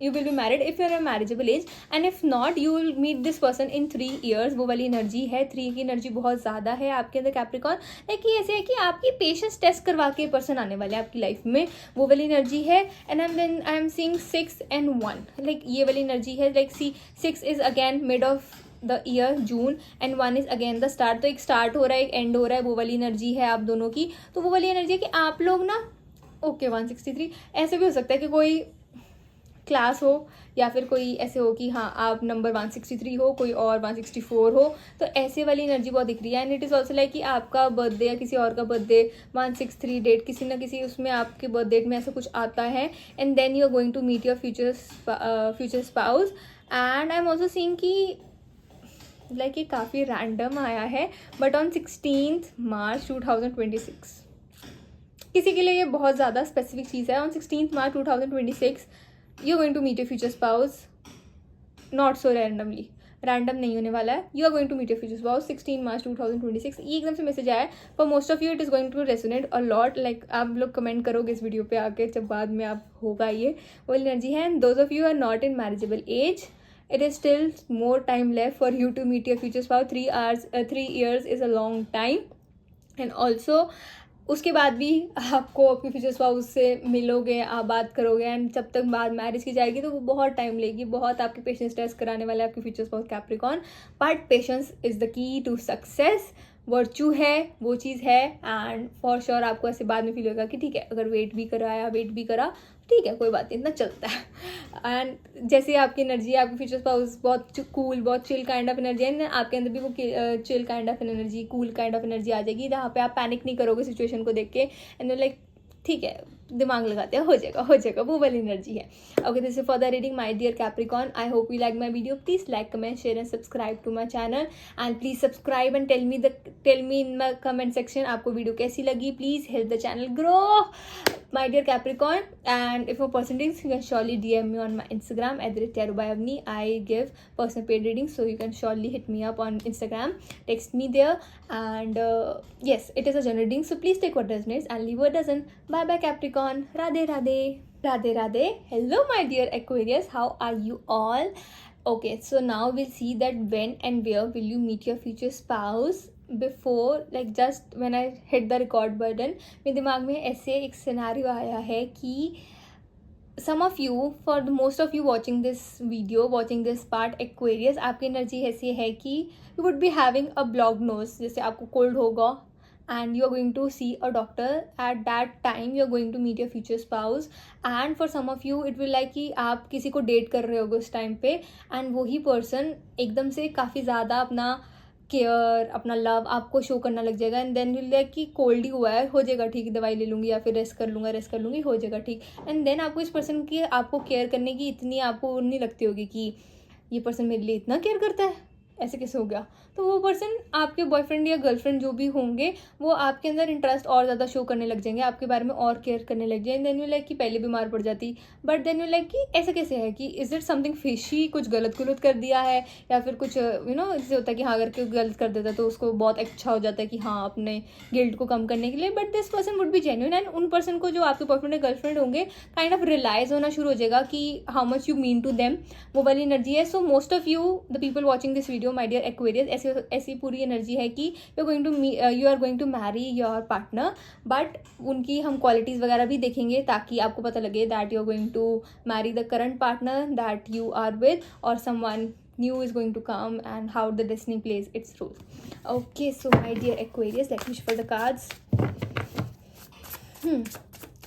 You will be married if you are a marriageable age, and if not you will meet this person in 3 years. वो वाली एनर्जी है, 3 की एनर्जी बहुत ज़्यादा है आपके अंदर कैप्रिकॉर्न। लाइक ये ऐसे है कि आपकी पेशेंस टेस्ट करवा के पर्सन आने वाले हैं आपकी लाइफ में, वो वाली एनर्जी है। And I am seeing 6 and 1, like ये वाली एनर्जी है। Like see 6 is again mid of the year June, and 1 is again the start. तो एक स्टार्ट हो रहा है, एक एंड हो रहा है, वो वाली एनर्जी है आप दोनों की। तो वो वाली एनर्जी है कि आप लोग ना, ओके 163 ऐसे भी हो सकता है कि कोई क्लास हो, या फिर कोई ऐसे हो कि हाँ आप नंबर 163 हो, कोई और 164 हो, तो ऐसे वाली एनर्जी बहुत दिख रही है। And it is also like कि आपका बर्थडे या किसी और का बर्थडे 163 डेट, किसी ना किसी उसमें आपके बर्थ डेट में ऐसा कुछ आता है। And then you are going to meet your future spouse. And I am also seeing कि लाइक ये काफ़ी रैंडम आया है, बट ऑन 16th March 2026 किसी के लिए ये बहुत ज़्यादा स्पेसिफिक चीज़ है। On 16th March 2026 you are going to meet your future spouse, not so randomly, random नहीं होने वाला है। You are going to meet your future spouse 16 March 2026। ये एकदम से मैसेज आया है, for most of you it is going to resonate a lot. Like आप लोग कमेंट करोगे इस वीडियो पे आके जब बाद में आप होगा ये वो एनर्जी है। And those of you are not in marriageable age, it is still more time left for you to meet your future spouse. 3 years is a long time. And also उसके बाद भी आपको अपने फ्यूचर स्पाउस से मिलोगे, आप बात करोगे, एंड जब तक बाद मैरिज की जाएगी तो वो बहुत टाइम लेगी, बहुत आपकी पेशेंस टेस्ट कराने वाले आपके future spouse Capricorn. But patience is the key to success, virtue है, वो चीज़ है। एंड फॉर श्योर आपको ऐसे बाद में फील होगा कि ठीक है अगर वेट भी करा ठीक है कोई बात नहीं, इतना चलता है। एंड जैसे आपकी एनर्जी है, आपकी फ्यूचर स्पाउस बहुत कूल, बहुत चिल काइंड ऑफ एनर्जी है, आपके अंदर भी वो chill kind of energy, cool kind of energy आ जाएगी, जहाँ पे आप पैनिक नहीं करोगे सिचुएशन को देख के। एंड लाइक ठीक है दिमाग लगाते हैं, हो जाएगा, वो वाली एनर्जी है. Okay, this is for the reading, my dear Capricorn. I hope you like my video. Please like, comment, share and subscribe to my channel. And please subscribe and tell me in my comment section आपको वीडियो कैसी लगी. Please help the channel grow, my dear Capricorn. And if for personal readings, you can surely DM me on my Instagram @tarotbyavni. I give personal paid readings, so you can surely hit me up on Instagram, text me there. And yes, it is a general reading, so please take what resonates and leave what doesn't. Bye bye Capricorn. Radhe radhe. Radhe Radhe. Hello my dear Aquarius, how are you all? Okay, so now we'll see that when and where will you meet your future spouse. Before, like just when I hit the record button, मेरे दिमाग में ऐसे एक सिनेरियो आया है कि some of you, for the most of you watching this video, watching this part, Aquarius, आपकी एनर्जी ऐसी है कि you would be having a blocked nose, जैसे आपको कोल्ड होगा and you are going to see a doctor. At that time you are going to meet your future spouse, and for some of you it will like कि आप किसी को डेट कर रहे होगे उस टाइम पे, एंड वही पर्सन एकदम से काफ़ी ज़्यादा अपना केयर, अपना लव आपको शो करना लग जाएगा. एंड देन विल लाइक कि कोल्ड ही हुआ है, हो जाएगा ठीक, दवाई ले लूँगी या फिर रेस्ट कर लूँगी, हो जाएगा ठीक. एंड देन आपको इस पर्सन की आपको केयर करने की इतनी आपको नहीं लगती होगी कि ये पर्सन मेरे लिए इतना केयर करता है, ऐसे कैसे हो गया. तो वो पर्सन आपके बॉयफ्रेंड या गर्लफ्रेंड जो भी होंगे, वो आपके अंदर इंटरेस्ट और ज़्यादा शो करने लग जाएंगे, आपके बारे में और केयर करने लग जाएंगे. देन यू लाइक कि पहले बीमार पड़ जाती, बट देन यू लाइक कि ऐसा कैसे है कि इज इट समथिंग फिशी, कुछ गलत कर दिया है, या फिर कुछ जैसे होता है कि हाँ अगर कोई गलत कर देता है तो उसको बहुत अच्छा हो जाता है कि हाँ अपने गिल्ट को कम करने के लिए. But this person would B genuine, and उन पर्सन को जो आपके बॉयफ्रेंड या गर्लफ्रेंड होंगे काइंड ऑफ रियलाइज होना शुरू हो जाएगा कि how much you mean to them, वो वाली एनर्जी है. So most of you the people watching this video, my dear Aquarius, ऐसी पूरी एनर्जी है कि you are going to marry your partner. But उनकी हम क्वालिटीज़ वगैरह भी देखेंगे ताकि आपको पता लगे that you are going to marry the current partner that you are with, और someone new is going to come, and how the destiny plays its role. Okay, so my dear Aquarius, let me shuffle the cards.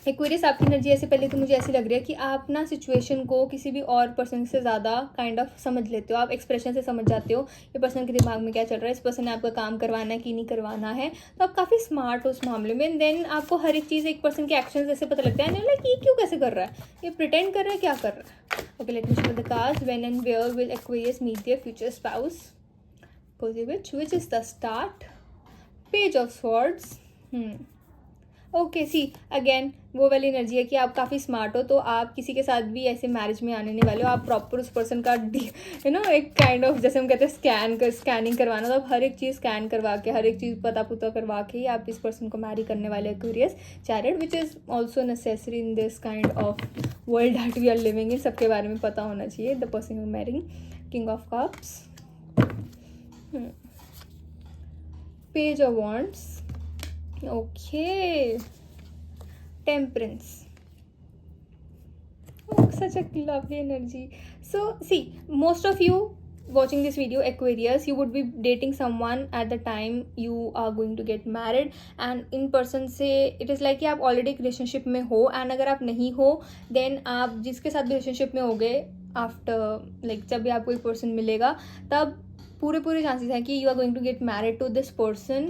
Aquarius, आपकी एनर्जी ऐसे पहले तो मुझे ऐसी लग रही है कि आप ना सिचुएशन को किसी भी और पर्सन से ज़्यादा काइंड ऑफ समझ लेते हो, आप एक्सप्रेशन से समझ जाते हो ये पर्सन के दिमाग में क्या चल रहा है, इस पर्सन ने आपका काम करवाना है कि नहीं करवाना है. तो आप काफ़ी स्मार्ट हो उस मामले में. देन आपको हर एक चीज़ एक पर्सन के एक्शन जैसे पता लगता है, लाइक ये क्यों कैसे कर रहा है, ये प्रिटेंड कर रहा है, क्या कर रहा है. Okay, let me show the cards. When and where will Aquarius meet their future spouse. Which is the start. Page of swords. Okay, see again वो वाली एनर्जी है कि आप काफ़ी स्मार्ट हो, तो आप किसी के साथ भी ऐसे मैरिज में आने नहीं वाले हो. आप प्रॉपर उस पर्सन का एक काइंड ऑफ जैसे हम कहते हैं स्कैनिंग करवाना, तो आप हर एक चीज़ स्कैन करवा के, हर एक चीज़ पता पुता करवा के ही आप इस पर्सन को मैरी करने वाले. Aquarius chariot, which is also necessary in this kind of world that we are living in. सबके बारे में पता होना चाहिए. The person you marrying. King of cups. Page of wands. Okay, temperance. Oh, such a lovely energy. So see, most of you watching this video, Aquarius, you would be dating someone at the time you are going to get married, and in person से it is like कि आप already relationship में हो, and अगर आप नहीं हो then आप जिसके साथ भी relationship में हो गए after like जब भी आपको एक person मिलेगा तब पूरे चांसेस हैं कि you are going to get married to this person.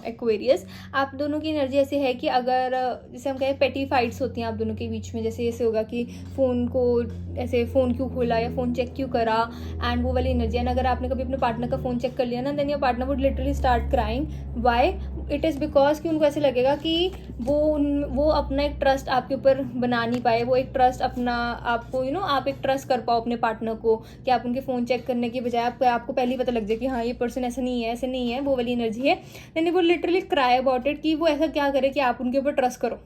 Aquarius, आप दोनों की एनर्जी ऐसे है कि अगर जैसे हम कहें पेटी फाइट्स होती हैं आप दोनों के बीच में, जैसे ऐसे होगा कि फ़ोन को ऐसे फ़ोन क्यों खोला या फ़ोन चेक क्यों करा, एंड वो वाली एनर्जी. एंड अगर आपने कभी अपने पार्टनर का फ़ोन चेक कर लिया ना, then your partner would literally start crying. Why? It is because कि उनको ऐसे लगेगा कि वो अपना एक ट्रस्ट आपके ऊपर बना नहीं पाए, वो एक ट्रस्ट अपना आपको आप एक ट्रस्ट कर पाओ अपने पार्टनर को, कि आप उनके फ़ोन चेक करने की बजाय आपको पहले ही पता लग जाए कि हाँ ये पर्सन ऐसा नहीं है, वो वाली एनर्जी है. देन वो लिटरली क्राई अबाउट इट कि वो ऐसा क्या करे कि आप उनके ऊपर ट्रस्ट करो,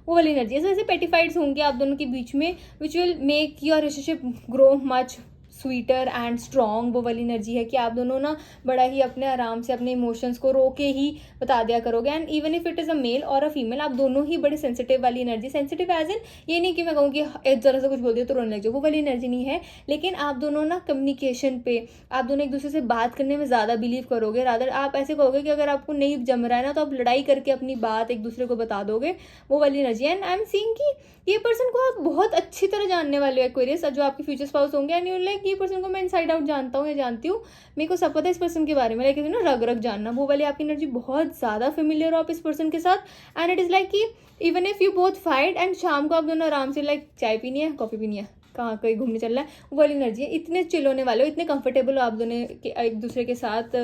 वो वाली एनर्जी है. ऐसे पेटिफाइड्स होंगे आप दोनों के बीच में, which will make your relationship grow much sweeter and strong. वो वाली एनर्जी है कि आप दोनों ना बड़ा ही अपने आराम से अपने इमोशंस को रोके ही बता दिया करोगे. And even if it is a male और अ फीमेल, आप दोनों ही बड़े सेंसिटिव वाली एनर्जी. सेंसिटिव एज इन ये नहीं कि मैं कहूँ कि एक जरा सा कुछ बोल दिया तो रोने लग जाओ, वो वाली एनर्जी नहीं है. लेकिन आप दोनों ना कम्युनिकेशन पे, आप दोनों एक दूसरे से बात करने में ज़्यादा बिलीव करोगे. रादर आप ऐसे कहोगे कि अगर आपको नहीं जम रहा है ना, तो आप लड़ाई करके अपनी बात एक दूसरे को बता दोगे, वो वाली energy. And I am seeing कि ये पर्सन को आप बहुत अच्छी तरह जानने वाले हो एक्वेरियस, जो आपके फ्यूचर स्पाउस होंगे. एंड यू लाइक कि ये पर्सन को मैं इनसाइड आउट जानता हूँ या जानती हूँ, मेरे को सब पता है इस पर्सन के बारे में, लाइक ना रग रग जानना, वो वाली आपकी एनर्जी बहुत ज़्यादा फेमिलियर हो आप इस पर्सन के साथ। एंड इट इज़ लाइक कि even if you both fight and शाम को आप दोनों आराम से लाइक चाय पीनी है, कॉफ़ी पीनी है, कहाँ कहीं घूमने चलना है, वो वाली एनर्जी है। इतने चिल होने वाले हो, इतने कंफर्टेबल हो आप दोनों के एक दूसरे के साथ,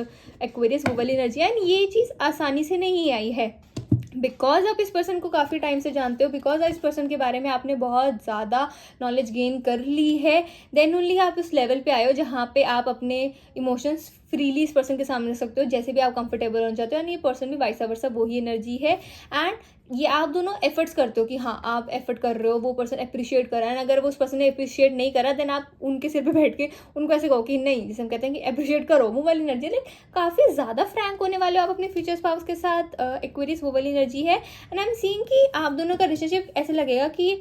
एक्वेरियस वो वाली एनर्जी है। एंड ये चीज़ आसानी से नहीं आई है, बिकॉज आप इस पर्सन को काफ़ी टाइम से जानते हो, बिकॉज इस पर्सन के बारे में आपने बहुत ज़्यादा नॉलेज गेन कर ली है, देन ओनली आप इस लेवल पे आए हो जहाँ पे आप अपने इमोशंस फ्रीली इस पर्सन के सामने रख सकते हो, जैसे भी आप कंफर्टेबल होना चाहते हो। एंड ये पर्सन भी वाइसा वर्सा वही एनर्जी है। एंड ये आप दोनों एफर्ट्स करते हो कि हाँ आप एफर्ट कर रहे हो, वो पर्सन अप्रिशिएट कर रहा है। एंड अगर वो उस पर्सन ने अप्रिशिएट नहीं करा, देन आप उनके सिर पे बैठ के उनको ऐसे कहो कि नहीं, जैसे हम कहते हैं कि अप्रिशिएट करो, वो वाली एनर्जी। लाइक काफ़ी ज़्यादा फ्रैंक होने वाले हो आप अपने फ्यूचर स्पाउस के साथ, एक्वेरियस वो वाली एनर्जी है। एंड आई एम सीइंग कि आप दोनों का रिलेशनशिप ऐसे लगेगा कि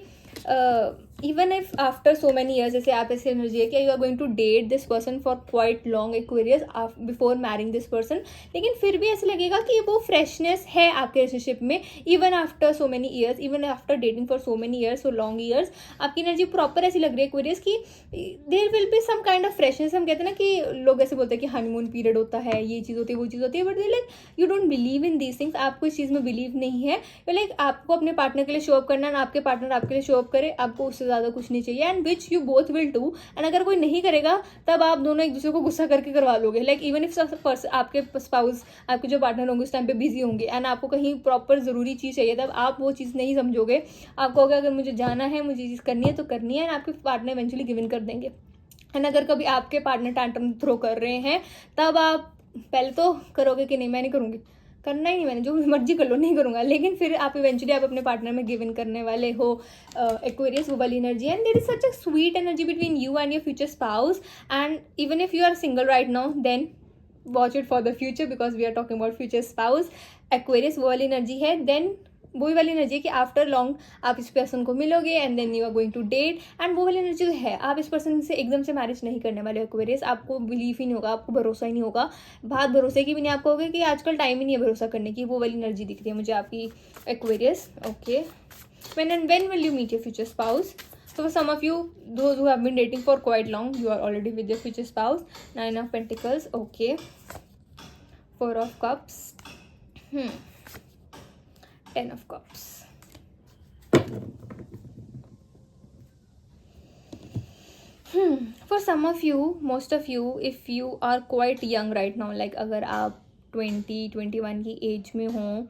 even if after so many years, जैसे आप ऐसी एनर्जी है कि you are going to date this person for quite long Aquarius before marrying this person, लेकिन फिर भी ऐसे लगेगा कि वो फ्रेशनेस है आपके रिलेशनशिप में even after so many years, even after dating for so many years, so long years. आपकी एनर्जी प्रॉपर ऐसी लग रही है एक्वेरियस की there will be some kind of freshness. हम कहते हैं ना कि लोग ऐसे बोलते हैं कि हनीमून पीरियड होता है, ये चीज़ होती है, वो चीज़ होती है, but like you don't believe in these things, आपको इस चीज़ में बिलीव नहीं है। लाइक आपको अपने पार्टनर के लिए शो अप करना है, आपके पार्टनर आपके लिए शो अप करे, आपको उससे ज़्यादा कुछ नहीं चाहिए, and which you both will do. And अगर कोई नहीं करेगा तब आप दोनों एक दूसरे को गुस्सा करके करवा लोगे, लाइक इवन इफ आपके स्पाउस, आपके जो पार्टनर होंगे उस टाइम पे बिजी होंगे एंड आपको कहीं प्रॉपर ज़रूरी चीज़ चाहिए, तब आप वो चीज़ नहीं समझोगे। आप कहोगे अगर मुझे जाना है, मुझे चीज़ करनी है तो करनी है, एंड आपके पार्टनर इवेंचुअली गिव इन कर देंगे। एंड अगर कभी आपके पार्टनर टैंट्रम थ्रो कर रहे हैं, तब आप पहले तो करोगे कि नहीं मैं नहीं करूँगी, करना ही नहीं, मैंने जो मर्जी कर लो, नहीं करूँगा, लेकिन फिर आप इवेंचुअली आप अपने पार्टनर में गिव इन करने वाले हो एक्वेरियस वो वाली energy. And there is such a sweet energy between you and your future spouse. And even if you are single right now, then watch it for the future, because we are talking about future spouse. Aquarius वो वाली एनर्जी है, देन वही वाली एनर्जी है कि आफ्टर लॉन्ग आप इस पर्सन को मिलोगे and then you are going to date. And वो वाली एनर्जी है, आप इस पर्सन से एकदम से मैरिज नहीं करने वाले एक्वेरियस, आपको बिलीव ही नहीं होगा, आपको भरोसा ही नहीं होगा, बात भरोसे की भी नहीं, आपको होगा कि आजकल टाइम ही नहीं है भरोसा करने की। वो वाली एनर्जी दिख रही है मुझे आपकी Aquarius. Okay, when will you meet your future spouse? So for some of you, those who have been dating for quite long, you are already with your future spouse. 9 of Pentacles. Okay, 4 of Cups. 10 of Cups. For some of you, most of you, if you are quite young right now, like अगर आप 20-21 की एज में हों,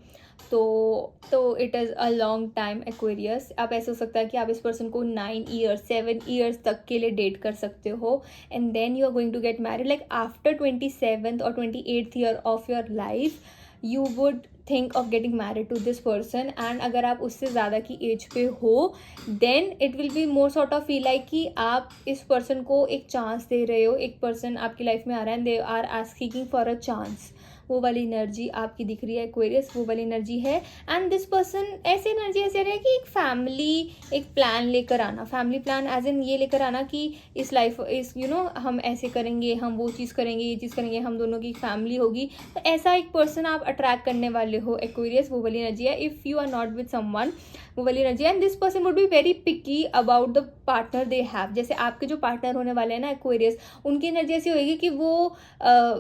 तो it is a long time Aquarius. आप ऐसा हो सकता है कि आप इस पर्सन को 9 ईयर्स 7 ईयर्स तक के लिए डेट कर सकते हो, and then you are going to get married. Like after 27th और 28th year of your life you would think of getting married to this person. And अगर आप उससे ज़्यादा की एज पे हो, then it will be more sort of feel like कि आप इस पर्सन को एक चांस दे रहे हो, एक पर्सन आपकी लाइफ में आ रहा है and they are asking for a chance. वो वाली एनर्जी आपकी दिख रही है एक्वेरियस, वो वाली एनर्जी है। एंड दिस पर्सन ऐसी एनर्जी ऐसे है कि एक फैमिली, एक प्लान लेकर आना, फैमिली प्लान एज इन ये लेकर आना कि इस लाइफ इस हम ऐसे करेंगे, हम वो चीज़ करेंगे, ये चीज़ करेंगे, हम दोनों की फैमिली होगी। तो ऐसा एक पर्सन आप अट्रैक्ट करने वाले हो एक्वेरियस, वो वाली एनर्जी है। If you are not with someone, वो वाली energy. And this person would be very picky about the partner they have. जैसे आपके जो पार्टनर होने वाले हैं ना एक्वेरियस, उनकी एनर्जी ऐसी होगी कि वो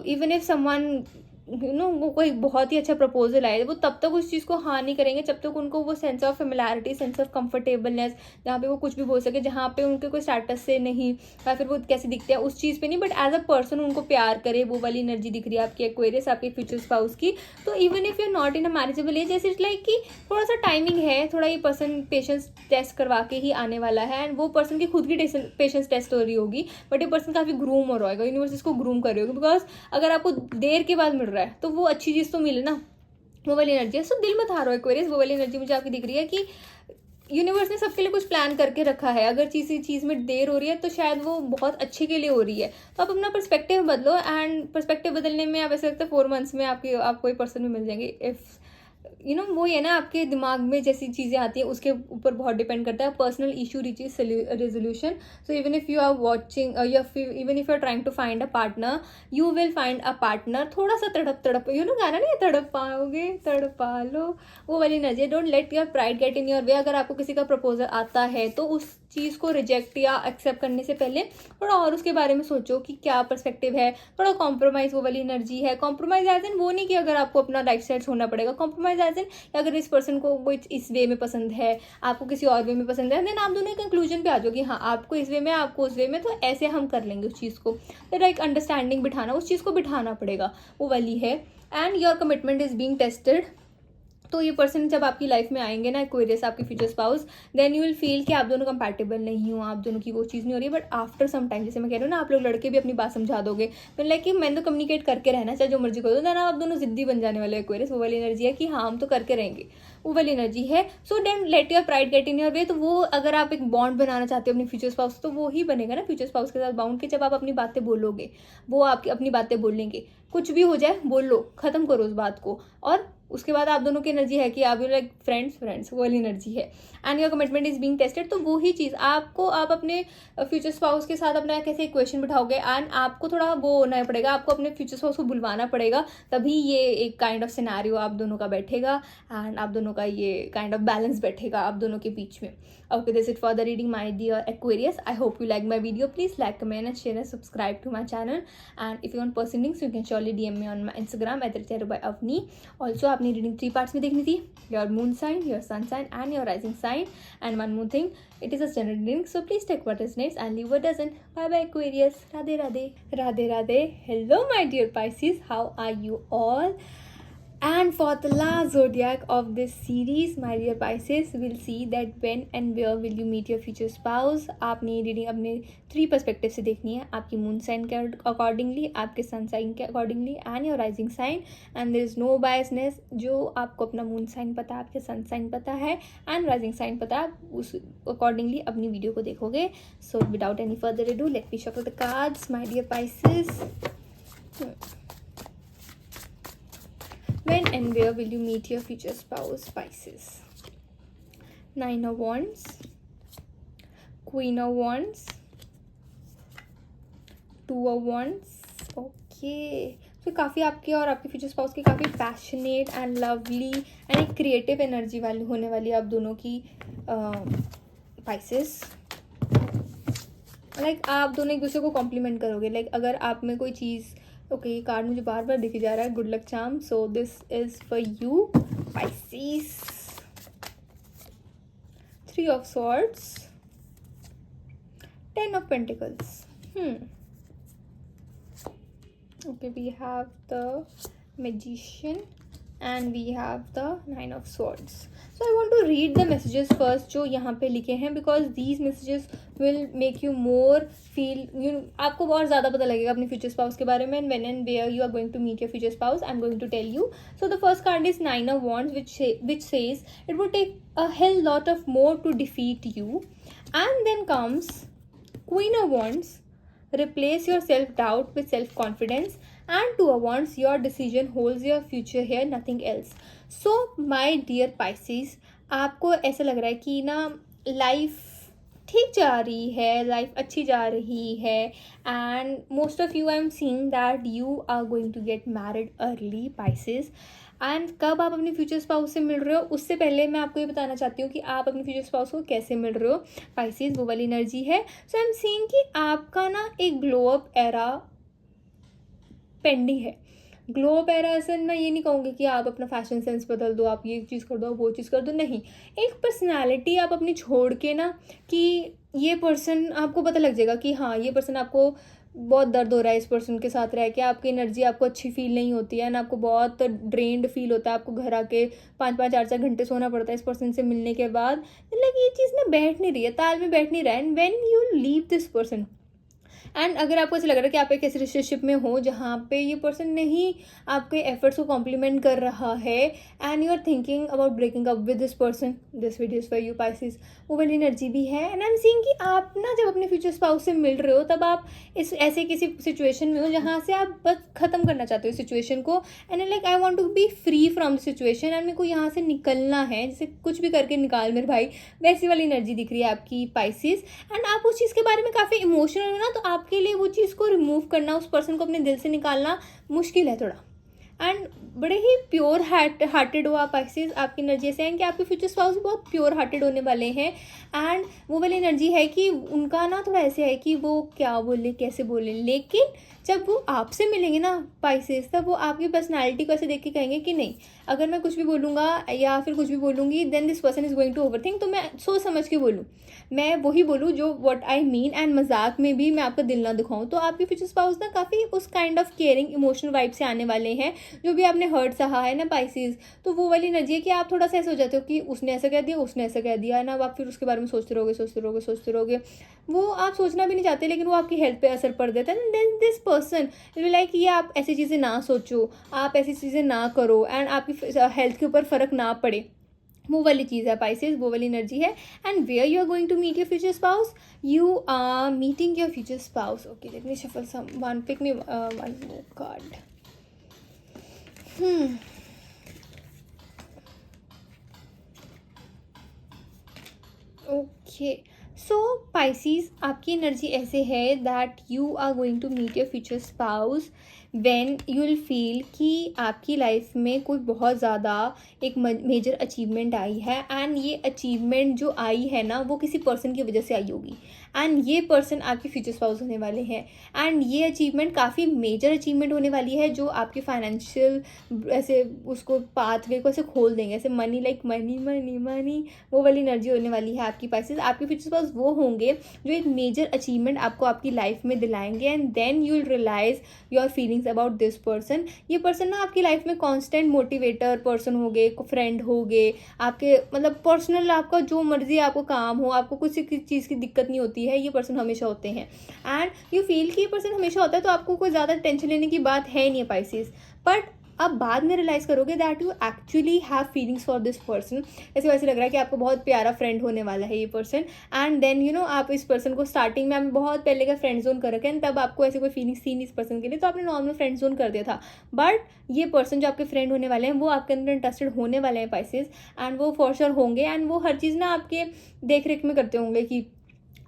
इवन इफ समवन वो कोई बहुत ही अच्छा प्रपोजल आए, वो तब तक उस चीज़ को हाँ नहीं करेंगे जब तक उनको वो sense of familiarity, sense of comfortableness, जहाँ पे वो कुछ भी बोल सके, जहाँ पे उनके कोई स्टेटस से नहीं या फिर वो कैसे दिखते हैं उस चीज़ पे नहीं, बट एज अ पर्सन उनको प्यार करे। वो वाली एनर्जी दिख रही है आपकी एक्वेरियस, आपके फ्यूचर स्पाउस की। तो even if you are not in a marriageable age, जैसे इट्स लाइक कि थोड़ा सा टाइमिंग है, थोड़ा ये पर्सन पेशेंस टेस्ट करवा के ही आने वाला है। एंड वो पर्सन की खुद की पेशेंस टेस्ट हो रही होगी, बट ये पर्सन काफ़ी ग्रूम हो रहा होगा, यूनिवर्स इसको ग्रूम कर रही होगी। बिकॉज अगर आपको देर के बाद मिल रहा है तो वो अच्छी चीज़ तो मिले ना, वो वाली एनर्जी है। सो दिल मत हारो एक्वेरियस, वो वाली एनर्जी मुझे आपकी दिख रही है कि यूनिवर्स ने सबके लिए कुछ प्लान करके रखा है। अगर चीज़ में देर हो रही है तो शायद वो बहुत अच्छे के लिए हो रही है। तो आप अपना पर्सपेक्टिव बदलो, एंड पर्सपेक्टिव बदलने में आप ऐसे लगता है 4 months में आपको कोई पर्सन भी मिल जाएंगे। इफ़ वो ये ना आपके दिमाग में जैसी चीज़ें आती हैं उसके ऊपर बहुत डिपेंड करता है. Personal issue reaches resolution. So even if you are watching even if you are trying to find a partner, you will find a partner. थोड़ा सा तड़प तड़प गाना नहीं है, तड़प पाओगे तड़पा लो, वो वाली energy. Don't let your pride get in your वे. अगर आपको किसी का प्रपोजल आता है तो उस चीज़ को रिजेक्ट या एक्सेप्ट करने से पहले थोड़ा और उसके बारे में सोचो कि क्या पर्सपेक्टिव है. थोड़ा कॉम्प्रोमाइज़ वो वाली एनर्जी है. कॉम्प्रोमाइज़ एज इन वो नहीं कि अगर आपको अपना राइट साइड छोड़ना पड़ेगा. कॉम्प्रोमाइज़ एज इन अगर इस पर्सन को कोई इस वे में पसंद है, आपको किसी और वे में पसंद है, देन आप दोनों कंक्लूजन पे आ जाओ कि हाँ आपको इस वे में, आपको उस वे में, तो ऐसे हम कर लेंगे उस चीज़ को. तो एक अंडरस्टैंडिंग बिठाना, उस चीज़ को बिठाना पड़ेगा, वो वाली है. And your commitment is being tested. तो ये पर्सन जब आपकी लाइफ में आएंगे ना, एक्वेरियस आपके future spouse, then you will feel कि आप दोनों कंपैटिबल नहीं हो, आप दोनों की वो चीज़ नहीं हो रही है. बट आफ्टर सम टाइम, जैसे मैं कह रही हूँ ना, आप लोग लड़के भी अपनी बात समझा दोगे, तो लाइक कि मैंने तो कम्युनिकेट करके रहना, चाहे जो मर्जी करो, देन आप दोनों जिद्दी बन जाने वाले. एक्वेरियस वो वाली एनर्जी है कि हाँ हम तो करके रहेंगे, वो वाली एनर्जी है. So then let your pride get in your way. तो वो अगर आप एक बॉन्ड बनाना चाहते हो अपने फ्यूचर स्पाउस, तो वो ही बनेगा ना फ्यूचर स्पाउस के साथ बाउंड, के जब आप अपनी बातें बोलोगे, वो आपकी अपनी बातें बोलेंगे. कुछ भी हो जाए बोल लो, खत्म करो उस बात को. और उसके बाद आप दोनों की एनर्जी है कि आप लाइक फ्रेंड्स वो वाली एनर्जी है. And your commitment is being tested. तो वो ही चीज़ आपको, आप अपने फ्यूचर स्पाउस के साथ अपना कैसे इक्वेशन बिठाओगे. एंड आपको थोड़ा वो होना पड़ेगा, आपको अपने फ्यूचर स्पाउस को बुलवाना पड़ेगा, तभी ये एक काइंड ऑफ सिनेरियो आप दोनों का बैठेगा. एंड आप दोनों का ये काइंड ऑफ बैलेंस बैठेगा आप दोनों के बीच में. Okay, that's it for the reading, my dear Aquarius. I hope you like my video. Please like, comment, and share, and subscribe to my channel. And if you want personal links, you can surely DM me on my Instagram @cherubyavni. Also, आपने reading 3 parts में देखनी थी: your moon sign, your sun sign, and your rising sign. And one more thing, it is a general reading, so please take what resonates and leave what doesn't. Bye bye, Aquarius. Radhe Radhe. Radhe Radhe. Hello, my dear Pisces. How are you all? And for the last zodiac of this series, my dear Pisces, we'll see that when and where will you meet your future spouse. आपने रीडिंग अपने 3 पर्सपेक्टिव से देखनी है, आपकी मून साइन के अकॉर्डिंगली, आपके सन साइन के accordingly, and your rising sign. And there is no biasness. जो आपको अपना मून साइन पता है, आपके सन साइन पता है, एंड राइजिंग साइन पता है, उस अकॉर्डिंगली अपनी वीडियो को देखोगे. So without any further ado, let me shuffle the cards, my dear Pisces. When and where will you meet your future spouse, Pisces? 9 of Wands, Queen of Wands, 2 of Wands. Okay. तो काफ़ी आपके और आपके फ्यूचर स्पाउस की काफ़ी पैशनेट एंड लवली एंड एक क्रिएटिव एनर्जी वाली होने वाली है आप दोनों की, Pisces. लाइक आप दोनों एक दूसरे को कॉम्प्लीमेंट करोगे. लाइक अगर आप में कोई चीज़, ओके ये कार्ड मुझे बार बार दिखी जा रहा है, good luck charm. So this is for you, Pisces. 3 of Swords, 10 of Pentacles. Okay, we have the Magician and we have the 9 of Swords. So I want to read the messages first जो यहाँ पे लिखे हैं, because these messages will make you more feel, आपको बहुत ज़्यादा पता लगेगा अपने future spouse के बारे में. And when and where you are going to meet your future spouse, I'm going to tell you. So the first card is 9 of Wands, which says it would take a hell lot of more to defeat you. And then comes Queen of Wands. Replace your self-doubt with self-confidence. And 2 of Wands, your decision holds your future here, nothing else. So my dear Pisces, आपको ऐसा लग रहा है कि ना लाइफ ठीक जा रही है, लाइफ अच्छी जा रही है. And most of you, I am seeing that you are going to get married early, Pisces. And कब आप अपने फ्यूचर स्पाउस से मिल रहे हो, उससे पहले मैं आपको ये बताना चाहती हूँ कि आप अपने फ्यूचर स्पाउस को कैसे मिल रहे हो, Pisces. वो वाली एनर्जी है. सो आई एम सीइंग कि आपका ना एक ग्लो अप एरा पेंडिंग है. ग्लो अप एरा ऐसे मैं ये नहीं कहूँगी कि आप अपना फैशन सेंस बदल दो, आप ये चीज़ कर दो, वो चीज़ कर दो, नहीं. एक पर्सनालिटी आप अपनी छोड़ के ना, कि ये पर्सन आपको पता लग जाएगा कि हाँ ये पर्सन, आपको बहुत दर्द हो रहा है इस पर्सन के साथ रह के, आपकी एनर्जी आपको अच्छी फील नहीं होती है, एंड आपको बहुत ड्रेन्ड फील होता है, आपको घर आके 5-5 4-4 घंटे सोना पड़ता है इस पर्सन से मिलने के बाद. लाइक ये चीज़ ना बैठ नहीं रही है, ताल में बैठ नहीं रहा है. And when you leave this person, and अगर आपको ऐसा लग रहा है कि आप एक ऐसे रिलेशनशिप में हो जहाँ पे ये पर्सन नहीं आपके एफर्ट्स को कॉम्प्लीमेंट कर रहा है and you are thinking about breaking up with this person, this video is for you Pisces, वो वाली एनर्जी भी है। एंड आई एम सीइंग कि आप ना जब अपने फ्यूचर स्पाउस से मिल रहे हो तब आप इस ऐसे किसी सिचुएशन में हो जहाँ से आप बस ख़त्म करना चाहते हो सिचुएशन को, and like I want to be free from the situation and मेरे को यहाँ से निकलना है, जैसे कुछ भी करके निकाल मेरे भाई, वैसी वाली एनर्जी दिख रही है आपकी पाइसेस। एंड आप उस चीज़ के बारे में काफ़ी इमोशनल हो ना, तो आपके लिए वो चीज़ को रिमूव करना, उस पर्सन को अपने दिल से निकालना मुश्किल है थोड़ा। एंड बड़े ही प्योर हार्टेड हो आप पाइसेस, आपकी एनर्जी ऐसे हैं कि आपके फ्यूचर स्पाउस बहुत प्योर हार्टेड होने वाले हैं। एंड वो वाली एनर्जी है कि उनका ना थोड़ा ऐसे है कि वो क्या बोले कैसे बोले, लेकिन जब वो आपसे मिलेंगे ना पाइसेस, तब वो आपकी पर्सनालिटी को ऐसे देख के कहेंगे कि नहीं, अगर मैं कुछ भी बोलूँगा या फिर कुछ भी बोलूँगी then this person is going to overthink, तो मैं सोच समझ के बोलूँ, मैं वही बोलूँ जो व्हाट आई मीन, एंड मजाक में भी मैं आपका दिल ना दिखाऊँ। तो आपके फ्यूचर स्पाउस ना काफ़ी उस kind of caring emotional vibe से आने वाले हैं, जो भी आपने हर्ट सहा है ना पाइसेस, तो वो वाली एनर्जी है कि आप थोड़ा सा ऐसे हो जाते हो कि उसने ऐसा कह दिया, उसने ऐसा कह दिया, ना आप फिर उसके बारे में सोचते रहोगे, वो आप सोचना भी नहीं चाहते, लेकिन वो आपकी हेल्थ पे असर पड़ देता है। Then this person will like ये आप ऐसी चीज़ें ना सोचो, आप ऐसी चीज़ें ना करो एंड आपकी हेल्थ के ऊपर फ़र्क ना पड़े, वो वाली चीज़ है पाइसेस, वो वाली एनर्जी है। And where you are going to meet your future spouse, you are meeting your future spouse. Okay, let me shuffle some one, pick me one more card. Okay, so Pisces आपकी एनर्जी ऐसे है that you are going to meet your future spouse when you will feel कि आपकी लाइफ में कोई बहुत ज़्यादा एक मेजर अचीवमेंट आई है, एंड ये अचीवमेंट जो आई है ना वो किसी पर्सन की वजह से आई होगी, एंड ये पर्सन आपके फ्यूचर स्पाउस होने वाले हैं। एंड ये अचीवमेंट काफ़ी मेजर अचीवमेंट होने वाली है जो आपके फाइनेंशियल ऐसे उसको पाथवे को ऐसे खोल देंगे, ऐसे money like money money money, वो वाली एनर्जी होने वाली है आपकी पाइसेस। आपके फ्यूचर स्पाउस वो होंगे जो एक मेजर अचीवमेंट आपको आपकी लाइफ में दिलाएंगे, and then you will realize your feelings about this person. ये पर्सन ना आपकी लाइफ में कॉन्स्टेंट मोटिवेटर पर्सन हो गए, फ्रेंड हो गए, आपके मतलब पर्सनल आपका जो मर्जी आपको काम हो, आपको कुछ चीज़ की दिक्कत नहीं होती है, ये पर्सन हमेशा होते हैं। एंड यू फील कि ये पर्सन हमेशा होता है, तो आपको कोई ज़्यादा टेंशन लेने की बात है नहीं है पाइसेस। बट अब बाद में रियलाइज़ करोगे that you actually have feelings for this person. ऐसे वैसे लग रहा है कि आपको बहुत प्यारा फ्रेंड होने वाला है ये person, and then you know आप इस पर्सन को स्टार्टिंग में आपने बहुत पहले का फ्रेंड जोन कर रखे हैं, तब आपको ऐसे कोई फीलिंग्स थी नहीं इस पर्सन के लिए, तो आपने नॉर्मल फ्रेंड जोन कर दिया था। बट ये पर्सन जो आपके फ्रेंड होने वाले हैं वो आपके अंदर इंटरेस्टेड होने वाले हैं पाइसेस, एंड वो फॉर श्योर होंगे, एंड वो हर चीज़ ना आपके देख रेख में करते होंगे कि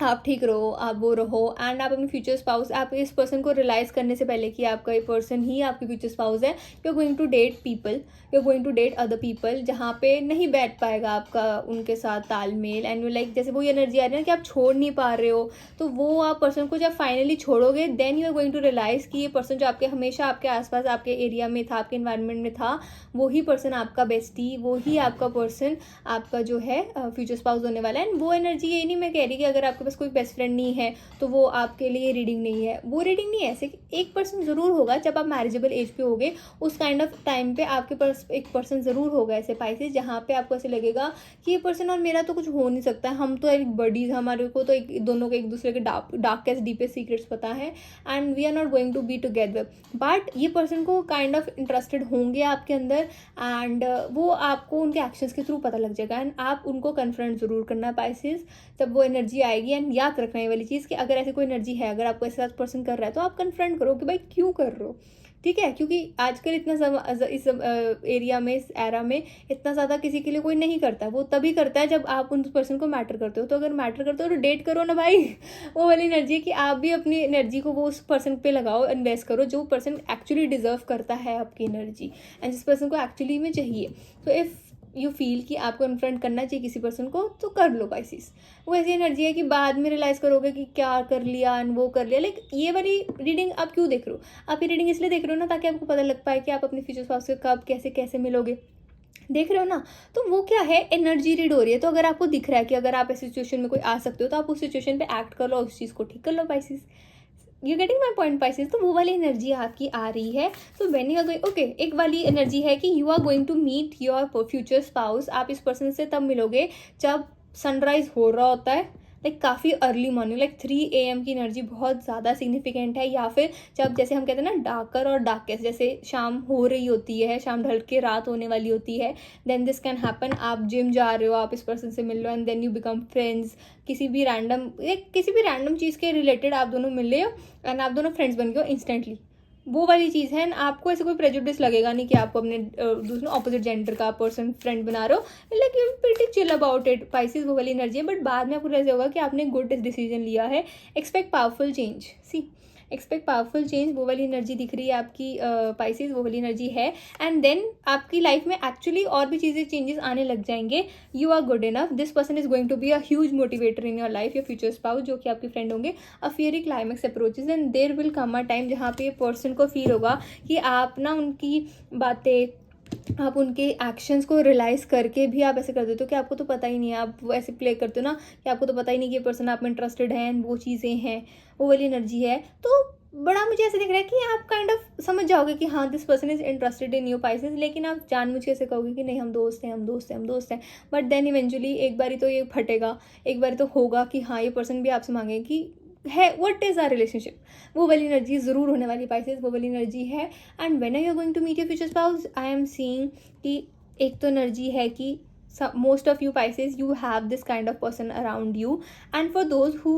आप ठीक रहो, आप वो रहो। एंड आप अपने फ्यूचर स्पाउस, आप इस पर्सन को रियलाइज़ करने से पहले कि आपका ये पर्सन ही आपकी फ्यूचर स्पाउस है, you are going to date people, you are going to date other people जहाँ पे नहीं बैठ पाएगा आपका उनके साथ तालमेल, एंड यू लाइक जैसे वो एनर्जी आ रही है ना कि आप छोड़ नहीं पा रहे हो, तो वो आप पर्सन को जब फाइनली छोड़ोगे then you are going to realize कि ये पर्सन जो आपके हमेशा आपके आसपास आपके एरिया में था, आपके इन्वायरमेंट में था, वही पर्सन आपका बेस्टी, वही आपका पर्सन आपका जो है फ्यूचर स्पाउस होने वाला है। एंड वो एनर्जी ये नहीं मैं कह रही कि अगर आपके पास कोई बेस्ट फ्रेंड नहीं है तो वो आपके लिए रीडिंग नहीं है, वो रीडिंग नहीं है। ऐसे एक पर्सन ज़रूर होगा जब आप मैरिजेबल एज पे होगे, उस काइंड ऑफ टाइम पे आपके पास एक पर्सन ज़रूर होगा ऐसे पाइसेस, जहाँ पे आपको ऐसे लगेगा कि ये पर्सन और मेरा तो कुछ हो नहीं सकता, हम तो एक बडीज, हमारे को तो एक दोनों के एक दूसरे के डार्केस्ट डीपेस्ट सीक्रेट्स पता है, and we are not going to be together. But ये पर्सन को काइंड ऑफ इंटरेस्टेड होंगे आपके अंदर, एंड वो आपको उनके एक्शंस के थ्रू पता लग जाएगा, एंड आप उनको कन्फ्रंट ज़रूर करना पाइसेस, तब वो एनर्जी आएगी। एंड याद रखना ये वाली चीज़ कि अगर ऐसी कोई एनर्जी है, अगर आपको ऐसे साथ पर्सन कर रहा है तो आप कन्फ्रंट करो कि भाई क्यों कर रहे हो, ठीक है, क्योंकि आजकल इतना इस एरिया में, इस एरा में इतना ज़्यादा किसी के लिए कोई नहीं करता, वो तभी करता है जब आप उन पर्सन को मैटर करते हो। तो अगर मैटर करते हो तो डेट करो ना भाई, वो वाली एनर्जी है कि आप भी अपनी एनर्जी को वो उस पर्सन पे लगाओ, इन्वेस्ट करो जो पर्सन एक्चुअली डिजर्व करता है आपकी एनर्जी, एंड जिस पर्सन को एक्चुअली में चाहिए। तो इफ़ यू फील कि आपको कन्फ्रंट करना चाहिए किसी पर्सन को, तो कर लो पाइसेस। वो ऐसी एनर्जी है कि बाद में रियलाइज़ करोगे कि क्या कर लिया एंड वो कर लिया। लाइक ये वाली रीडिंग आप क्यों देख रहे हो, आप ये रीडिंग इसलिए देख रहे हो ना ताकि आपको पता लग पाए कि आप अपने फ्यूचर स्पाउस से कब कैसे कैसे मिलोगे, देख रहे हो ना। तो वो क्या है, एनर्जी रीड हो रही है। तो अगर आपको दिख रहा है कि अगर आप ऐसी सिचुएशन में कोई आ सकते हो तो आप उस सिचुएशन पे एक्ट कर लो, उस चीज़ को ठीक कर लो Pisces. You getting my point Pisces. तो वो वाली एनर्जी आपकी आ रही है। तो when you are going, okay, एक वाली एनर्जी है कि you are going to meet your future spouse. आप इस पर्सन से तब मिलोगे जब सनराइज हो रहा होता है, लाइक काफ़ी अर्ली मॉर्निंग, लाइक 3 AM की एनर्जी बहुत ज़्यादा सिग्निफिकेंट है। या फिर जब जैसे हम कहते हैं ना डार्कर और डार्केस्ट, जैसे शाम हो रही होती है, शाम ढल के रात होने वाली होती है, देन दिस कैन हैपन। आप जिम जा रहे हो, आप इस पर्सन से मिल रहे हो and then you become friends. किसी भी रैंडम चीज़ के रिलेटेड आप दोनों मिल रहे हो एंड आप दोनों फ्रेंड्स बन गए हो इंस्टेंटली। वो वाली चीज़ है। आपको ऐसे कोई प्रेजुडिस लगेगा नहीं कि आपको अपने दूसरे ऑपोजिट जेंडर का पर्सन फ्रेंड बना रहे हो, like you pretty chill about it. Pisces वो वाली एनर्जी है, बट बाद में आपको ऐसे होगा कि आपने गुड डिसीजन लिया है। एक्सपेक्ट पावरफुल चेंज, सी एक्सपेक्ट पावरफुल चेंज, वो वाली एनर्जी दिख रही है आपकी पाइसेस, वो वाली एनर्जी है। एंड देन आपकी लाइफ में एक्चुअली और भी चीज़ें चेंजेस आने लग जाएंगे। You are good enough, this person is going to be a huge motivator in your life, your future spouse, जो कि आपके फ्रेंड होंगे। A fiery climax approaches and there will come a time जहाँ पे पर्सन को फील होगा कि आप ना उनकी बातें, आप उनके एक्शंस को रियलाइज़ करके भी आप ऐसे कर देते हो कि आपको तो पता ही नहीं है, आप वो ऐसे प्ले करते हो ना कि आपको तो पता ही नहीं कि ये पर्सन आप में इंटरेस्टेड है एंड वो चीज़ें हैं, वो वाली एनर्जी है। तो बड़ा मुझे ऐसे दिख रहा है कि आप काइंड ऑफ समझ जाओगे कि हाँ this person is interested in you Pisces, लेकिन आप जानबूझ के ऐसे कहोगे कि नहीं हम दोस्त हैं, हम दोस्त हैं, हम दोस्त हैं। बट देन इवेंचुअली एक बारी तो ये फटेगा, एक बारी तो होगा कि हाँ ये पर्सन भी आपसे मांगे कि है व्हाट इज़ आर रिलेशनशिप। वो वाली एनर्जी ज़रूर होने वाली पाइसेस, वो वाली एनर्जी है। And when you are going to meet your future spouse, I am seeing कि एक तो एनर्जी है कि most of you Pisces, you have this kind of person around you, and for those who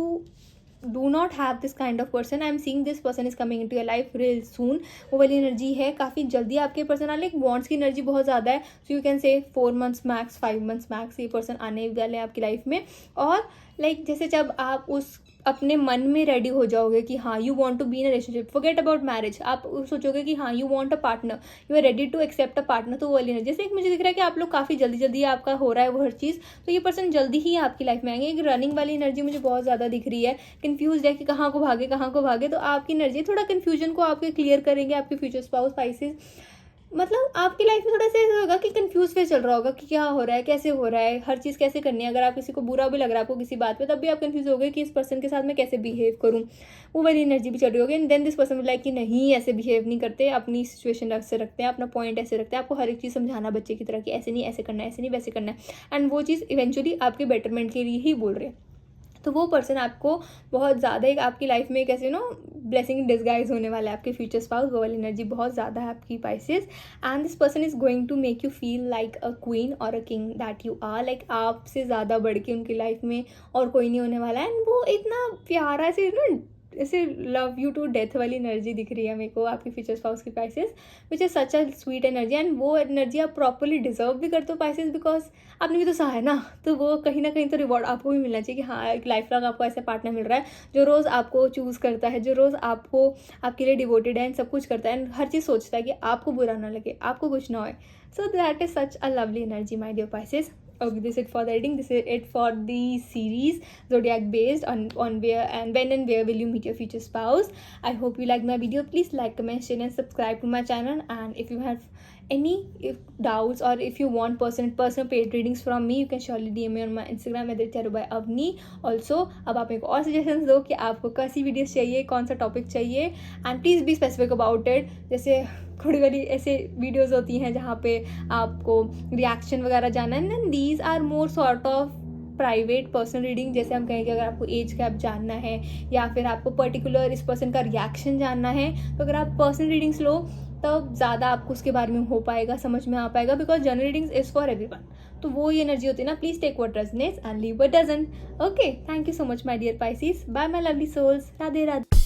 do not have this kind of person, I am seeing this person is coming into your life real soon। वो वाली एनर्जी है, काफ़ी जल्दी आपके पर्सन आने, वॉन्ट्स की एनर्जी बहुत ज़्यादा है। So you can say 4 months max, 5 months max ये पर्सन आने वाले हैं आपकी लाइफ में। और लाइक जैसे जब आप उस अपने मन में रेडी हो जाओगे कि हाँ you want to be in a relationship, forget about marriage, आप सोचोगे कि हाँ you want a partner, you are ready to accept a partner. तो वो वाली एनर्जी, जैसे एक मुझे दिख रहा है कि आप लोग काफ़ी जल्दी जल्दी आपका हो रहा है वो हर चीज़, तो ये पर्सन जल्दी ही आपकी लाइफ में आएंगे। एक रनिंग वाली एनर्जी मुझे बहुत ज़्यादा दिख रही है, कन्फ्यूज है कि कहाँ को भागे कहाँ को भागे। तो आपकी एनर्जी थोड़ा कन्फ्यूजन को आपके क्लियर करेंगे आपके फ्यूचर स्पाउस पाइसेस। मतलब आपकी लाइफ में थोड़ा सा ऐसा होगा कि कंफ्यूज फील चल रहा होगा कि क्या हो रहा है, कैसे हो रहा है, हर चीज़ कैसे करनी है। अगर आप किसी को बुरा भी लग रहा है आपको किसी बात पे, तब भी आप कंफ्यूज हो गए कि इस पर्सन के साथ मैं कैसे बिहेव करूँ। वो वाली एनर्जी भी चल रही होगी। And then this person like कि नहीं ऐसे बिहेव नहीं करते, अपनी सिचुएशन ऐसे रखते हैं, अपना पॉइंट ऐसे रखते हैं, आपको हर एक चीज़ समझाना बच्चे की तरह कि ऐसे नहीं ऐसे करना है, ऐसे नहीं वैसे करना है। एंड वो चीज़ इवेंचुअली आपके बेटरमेंट के लिए ही बोल रहे हैं। तो वो पर्सन आपको बहुत ज़्यादा एक आपकी लाइफ में कैसे ब्लेसिंग इन डिस्गाइज होने वाला है, आपके फ्यूचर स्पाउस। वो वाली एनर्जी बहुत ज़्यादा है आपकी पाइसेस। And this person is going to make you feel like a queen और a king that you are, like आपसे ज़्यादा बढ़ के उनकी लाइफ में और कोई नहीं होने वाला है। एंड वो इतना प्यारा से ऐसे लव यू टू डेथ वाली एनर्जी दिख रही है मेरे को आपकी फ्यूचर स्पाउस की Pisces, which is such a sweet energy. And वो एनर्जी आप प्रॉपरली डिजर्व भी करते हो पाइसेस, बिकॉज आपने भी तो सहा है ना, तो वो कहीं ना कहीं तो रिवॉर्ड आपको भी मिलना चाहिए कि हाँ एक लाइफ लॉन्ग आपको ऐसा पार्टनर मिल रहा है जो रोज़ आपको चूज़ करता है, जो रोज़ आपको आपके लिए डिवोटेड है एंड सब कुछ करता है एंड हर चीज़ सोचता है कि आपको बुरा ना लगे, आपको कुछ ना हो। So that is such a lovely energy my dear Pisces. Okay, this is it for the reading. This is it for the series zodiac based on where and when and where will you meet your future spouse. I hope you like my video. Please like, comment, share and subscribe to my channel. And if you have any doubts or if you want personal paid readings from me, you can surely DM me on my Instagram @charubyavni. Also अब आप मेरे को और सजेशंस दो कि आपको कैसी वीडियोस चाहिए, कौन सा टॉपिक चाहिए, and please be specific about it. जैसे थोड़ी वाली ऐसे वीडियोस होती हैं जहाँ पे आपको रिएक्शन वगैरह जानना है, and these are more sort of private personal reading. जैसे हम कहें कि अगर आपको एज गैप जानना है या फिर आपको पर्टिकुलर इस पर्सन का रिएक्शन जानना है, तो अगर आप पर्सनल रीडिंग्स लो तब ज़्यादा आपको उसके बारे में हो पाएगा, समझ में आ पाएगा, because general readings is for everyone. तो वो ये एनर्जी होती है ना, please take what resonates and leave what doesn't. Okay, thank you so much my dear Pisces. Bye my lovely souls. Radhe Radhe.